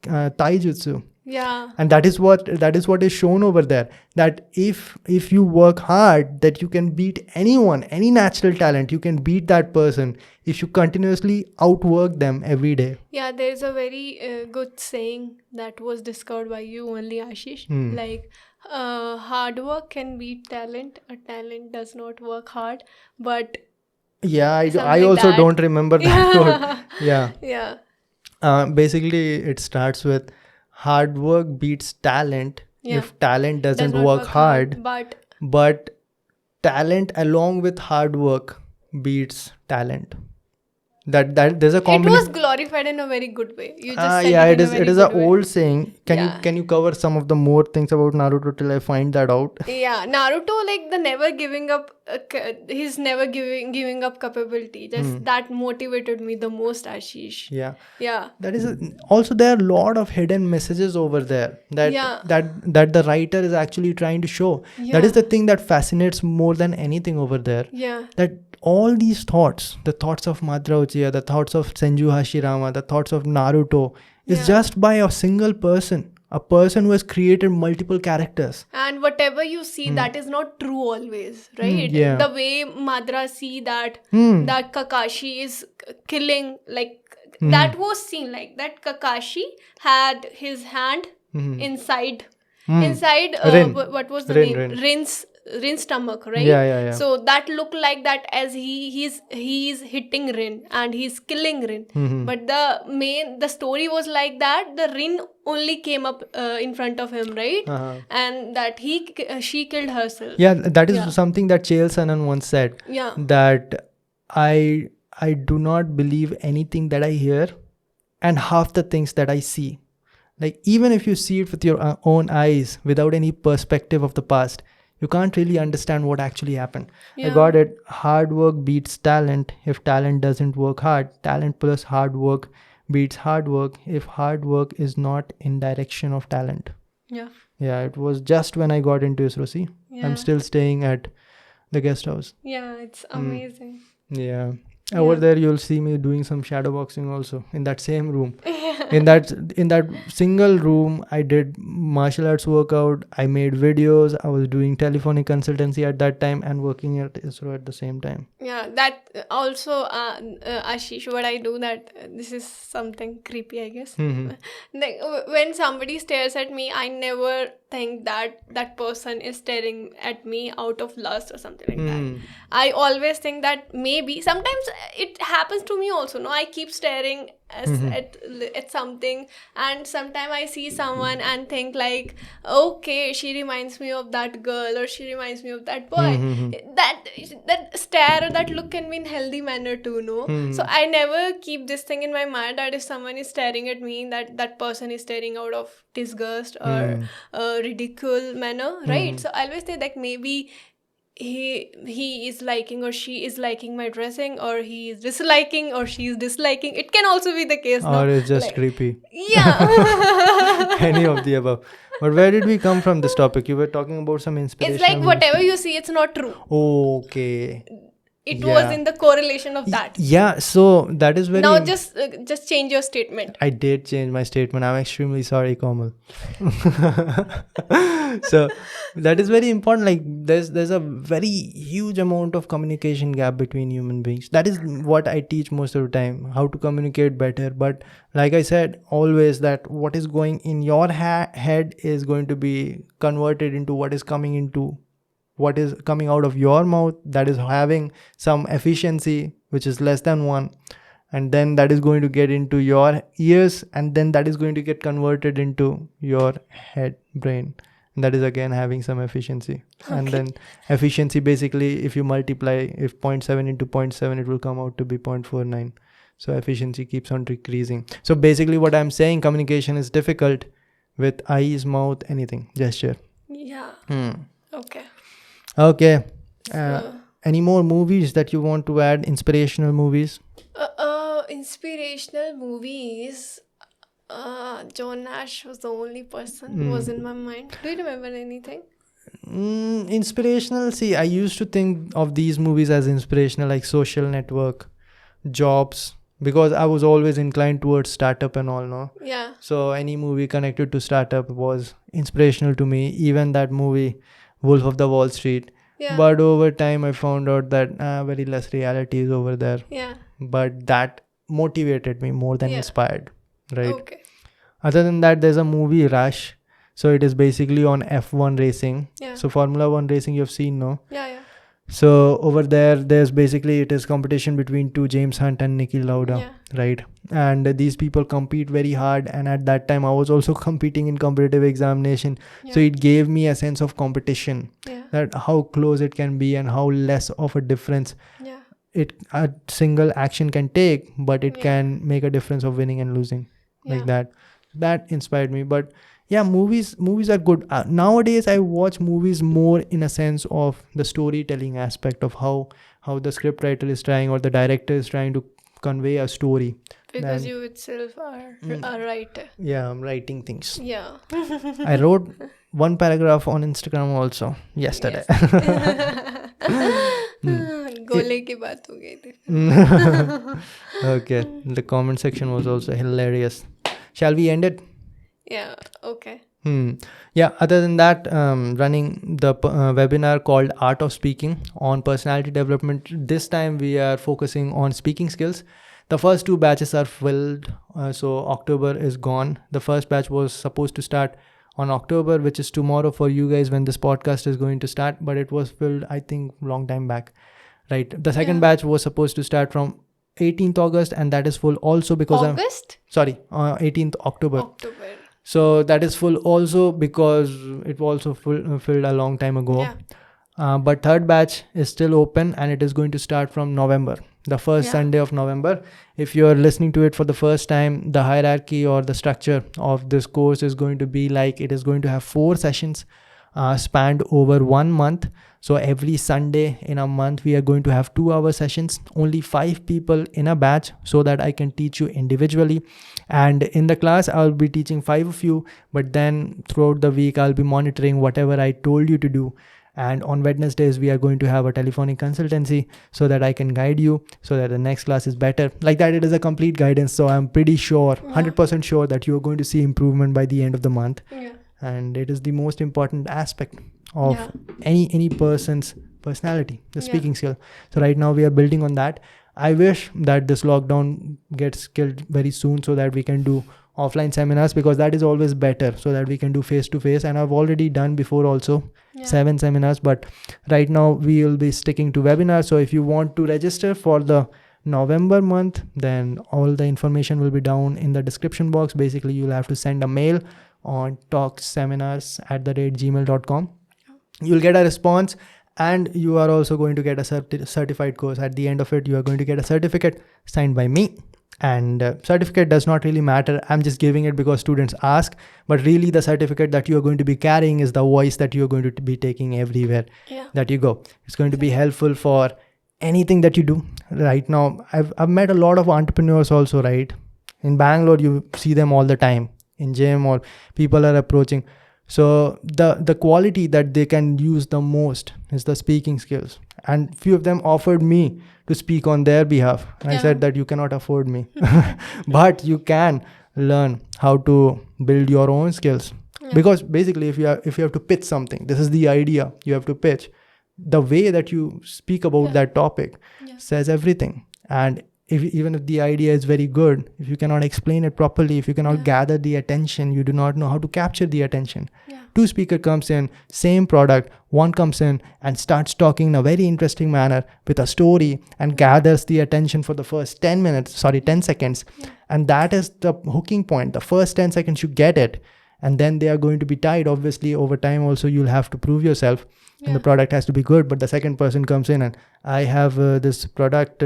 [SPEAKER 1] Taijutsu. And that is what is shown over there, that if you work hard, that you can beat anyone, any natural talent, you can beat that person if you continuously outwork them every day.
[SPEAKER 2] There's a very good saying that was discovered by you only, Ashish. Like hard work can beat talent. A talent does not work hard. But
[SPEAKER 1] I also don't remember that quote. Basically it starts with hard work beats talent if talent doesn't work hard. But talent along with hard work beats talent. That there's a combination.
[SPEAKER 2] It was glorified in a very good way. You just said
[SPEAKER 1] it is an old saying. Can you cover some of the more things about Naruto till I find that out?
[SPEAKER 2] Naruto, like the never giving up, his never giving up capability. Just that motivated me the most, Ashish. That is
[SPEAKER 1] also there are a lot of hidden messages over there that the writer is actually trying to show. That is the thing that fascinates more than anything over there. That all these thoughts, the thoughts of Madara Uchiha, the thoughts of Senju Hashirama, the thoughts of Naruto, is just by a single person, a person who has created multiple characters.
[SPEAKER 2] And whatever you see, that is not true always, right?
[SPEAKER 1] yeah.
[SPEAKER 2] The way Madra see that that Kakashi is killing, like that was seen like that Kakashi had his hand inside
[SPEAKER 1] Rin.
[SPEAKER 2] what was the
[SPEAKER 1] Rin,
[SPEAKER 2] name?
[SPEAKER 1] Rin.
[SPEAKER 2] Rin's stomach, right?
[SPEAKER 1] Yeah.
[SPEAKER 2] So that looked like that as he's hitting Rin and he's killing Rin. But the story was like that the Rin only came up in front of him, right? And that she killed herself.
[SPEAKER 1] Yeah, that is something that Chael Sonnen once said.
[SPEAKER 2] Yeah.
[SPEAKER 1] That I do not believe anything that I hear and half the things that I see. Like, even if you see it with your own eyes without any perspective of the past, you can't really understand what actually happened. I got it. Hard work beats talent. If talent doesn't work hard, talent plus hard work beats hard work if hard work is not in direction of talent. Yeah, it was just when I got into ISRO. See, I'm still staying at the guest house.
[SPEAKER 2] Yeah, it's amazing.
[SPEAKER 1] Yeah. Over there you'll see me doing some shadow boxing also in that same room. In that single room I did martial arts workout, I made videos, I was doing telephonic consultancy at that time and working at ISRO at the same time.
[SPEAKER 2] Yeah, that also Ashish, what I do that this is something creepy, I guess. Like, when somebody stares at me, I never think that person is staring at me out of lust or something like that. I always think that maybe sometimes it happens to me also. No, I keep staring at something, and sometimes I see someone and think like, okay, she reminds me of that girl or she reminds me of that boy. That stare or that look can be in healthy manner too, no? So I never keep this thing in my mind that if someone is staring at me, that person is staring out of disgust or ridicule manner, right? So I always say that maybe he is liking or she is liking my dressing, or he is disliking or she is disliking. It can also be the case,
[SPEAKER 1] or
[SPEAKER 2] no?
[SPEAKER 1] it's just creepy.
[SPEAKER 2] Yeah.
[SPEAKER 1] Any of the above. But where did we come from this topic? You were talking about some inspiration.
[SPEAKER 2] It's like whatever you see, it's not true.
[SPEAKER 1] Okay.
[SPEAKER 2] It was in the correlation of that.
[SPEAKER 1] Yeah, so that is very...
[SPEAKER 2] Now just change your statement.
[SPEAKER 1] I did change my statement. I'm extremely sorry, Komal. So that is very important. Like, there's a very huge amount of communication gap between human beings. That is what I teach most of the time, how to communicate better. But like I said, always that what is going in your head is going to be converted into what is coming out of your mouth, that is having some efficiency which is less than 1, and then that is going to get into your ears, and then that is going to get converted into your head brain, and that is again having some efficiency. And then efficiency, basically, if you multiply, if 0.7 into 0.7, it will come out to be 0.49. So efficiency keeps on decreasing. So basically what I'm saying, communication is difficult with eyes, mouth, anything, gesture.
[SPEAKER 2] Yeah.
[SPEAKER 1] Okay. Any more movies that you want to add? Inspirational movies?
[SPEAKER 2] Inspirational movies. John Nash was the only person who was in my mind. Do you remember anything?
[SPEAKER 1] Inspirational. See, I used to think of these movies as inspirational, like Social Network, Jobs, because I was always inclined towards startup and all, no?
[SPEAKER 2] Yeah.
[SPEAKER 1] So any movie connected to startup was inspirational to me. Even that movie, Wolf of the Wall Street.
[SPEAKER 2] Yeah.
[SPEAKER 1] But over time I found out that very less reality is over there.
[SPEAKER 2] Yeah.
[SPEAKER 1] But that motivated me more than inspired, right?
[SPEAKER 2] Okay.
[SPEAKER 1] Other than that, there's a movie, Rush. So it is basically on F1 racing.
[SPEAKER 2] Yeah.
[SPEAKER 1] So Formula 1 racing you've seen, no?
[SPEAKER 2] Yeah.
[SPEAKER 1] So over there's basically, it is competition between two, James Hunt and Niki Lauda, right? And these people compete very hard. And at that time I was also competing in competitive examination. So it gave me a sense of competition, that how close it can be and how less of a difference a single action can take, but it can make a difference of winning and losing, like that. That inspired me. But yeah, movies are good. Nowadays I watch movies more in a sense of the storytelling aspect of how the scriptwriter is trying, or the director is trying to convey a story.
[SPEAKER 2] Because you itself are a writer.
[SPEAKER 1] Yeah, I'm writing things.
[SPEAKER 2] Yeah.
[SPEAKER 1] I wrote one paragraph on Instagram also yesterday.
[SPEAKER 2] गोले की बात हो गई थी.
[SPEAKER 1] Okay, the comment section was also hilarious. Shall we end it?
[SPEAKER 2] Yeah, okay.
[SPEAKER 1] Yeah, other than that, running the webinar called Art of Speaking on personality development. This time we are focusing on speaking skills. The first 2 batches are filled, so October is gone. The first batch was supposed to start on October, which is tomorrow for you guys when this podcast is going to start, but it was filled, I think, long time back, right? The second batch was supposed to start from 18th August, and that is full also because 18th October. So that is full also because it was also filled a long time ago. But third batch is still open, and it is going to start from November, the first Sunday of November. If you're listening to it for the first time, the hierarchy or the structure of this course is going to be like, it is going to have 4 sessions spanned over 1 month. So every Sunday in a month, we are going to have 2-hour sessions, only 5 people in a batch, so that I can teach you individually. And in the class, I'll be teaching 5 of you, but then throughout the week, I'll be monitoring whatever I told you to do. And on Wednesdays, we are going to have a telephonic consultancy so that I can guide you so that the next class is better. Like that, it is a complete guidance. So I'm pretty sure, 100% sure that you're going to see improvement by the end of the month. And it is the most important aspect of any person's personality, the speaking skill. So right now we are building on that. I wish that this lockdown gets killed very soon so that we can do offline seminars, because that is always better, so that we can do face to face. And I've already done before also 7 seminars, but right now we will be sticking to webinars. So if you want to register for the November month, then all the information will be down in the description box. Basically, you'll have to send a mail on torqseminars@gmail.com. You'll get a response, and you are also going to get a certified course. At the end of it, you are going to get a certificate signed by me. And certificate does not really matter. I'm just giving it because students ask, but really the certificate that you're going to be carrying is the voice that you're going to be taking everywhere that you go. It's going to be helpful for anything that you do. Right now, I've met a lot of entrepreneurs also, right? In Bangalore, you see them all the time in gym, or people are approaching. So the quality that they can use the most is the speaking skills. And few of them offered me to speak on their behalf. And I said that you cannot afford me, but you can learn how to build your own skills. Because basically, if you have to pitch something, this is the idea you have to pitch. The way that you speak about that topic says everything. And even if the idea is very good, if you cannot explain it properly, if you cannot gather the attention, you do not know how to capture the attention. 2 speaker comes in, same product, one comes in and starts talking in a very interesting manner with a story and gathers the attention for the first 10 seconds. And that is the hooking point. The first 10 seconds you get it, and then they are going to be tied. Obviously, over time also you'll have to prove yourself. And the product has to be good, but the second person comes in and I have this product,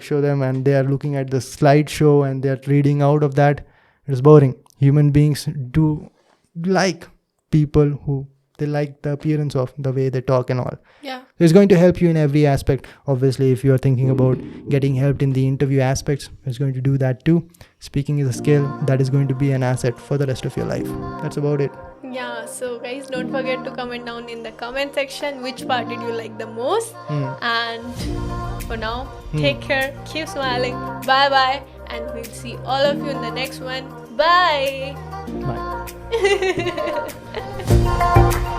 [SPEAKER 1] show them, and they are looking at the slideshow and they're reading out of that. It's boring. Human beings do like people who they like the appearance of the way they talk and all. It's going to help you in every aspect. Obviously, if you're thinking about getting help in the interview aspects, it's going to do that too. Speaking is a skill that is going to be an asset for the rest of your life. That's about it.
[SPEAKER 2] So guys, don't forget to comment down in the comment section which part did you like the most. And for now, take care, keep smiling, bye bye, and we'll see all of you in the next one. Bye.
[SPEAKER 1] Bye.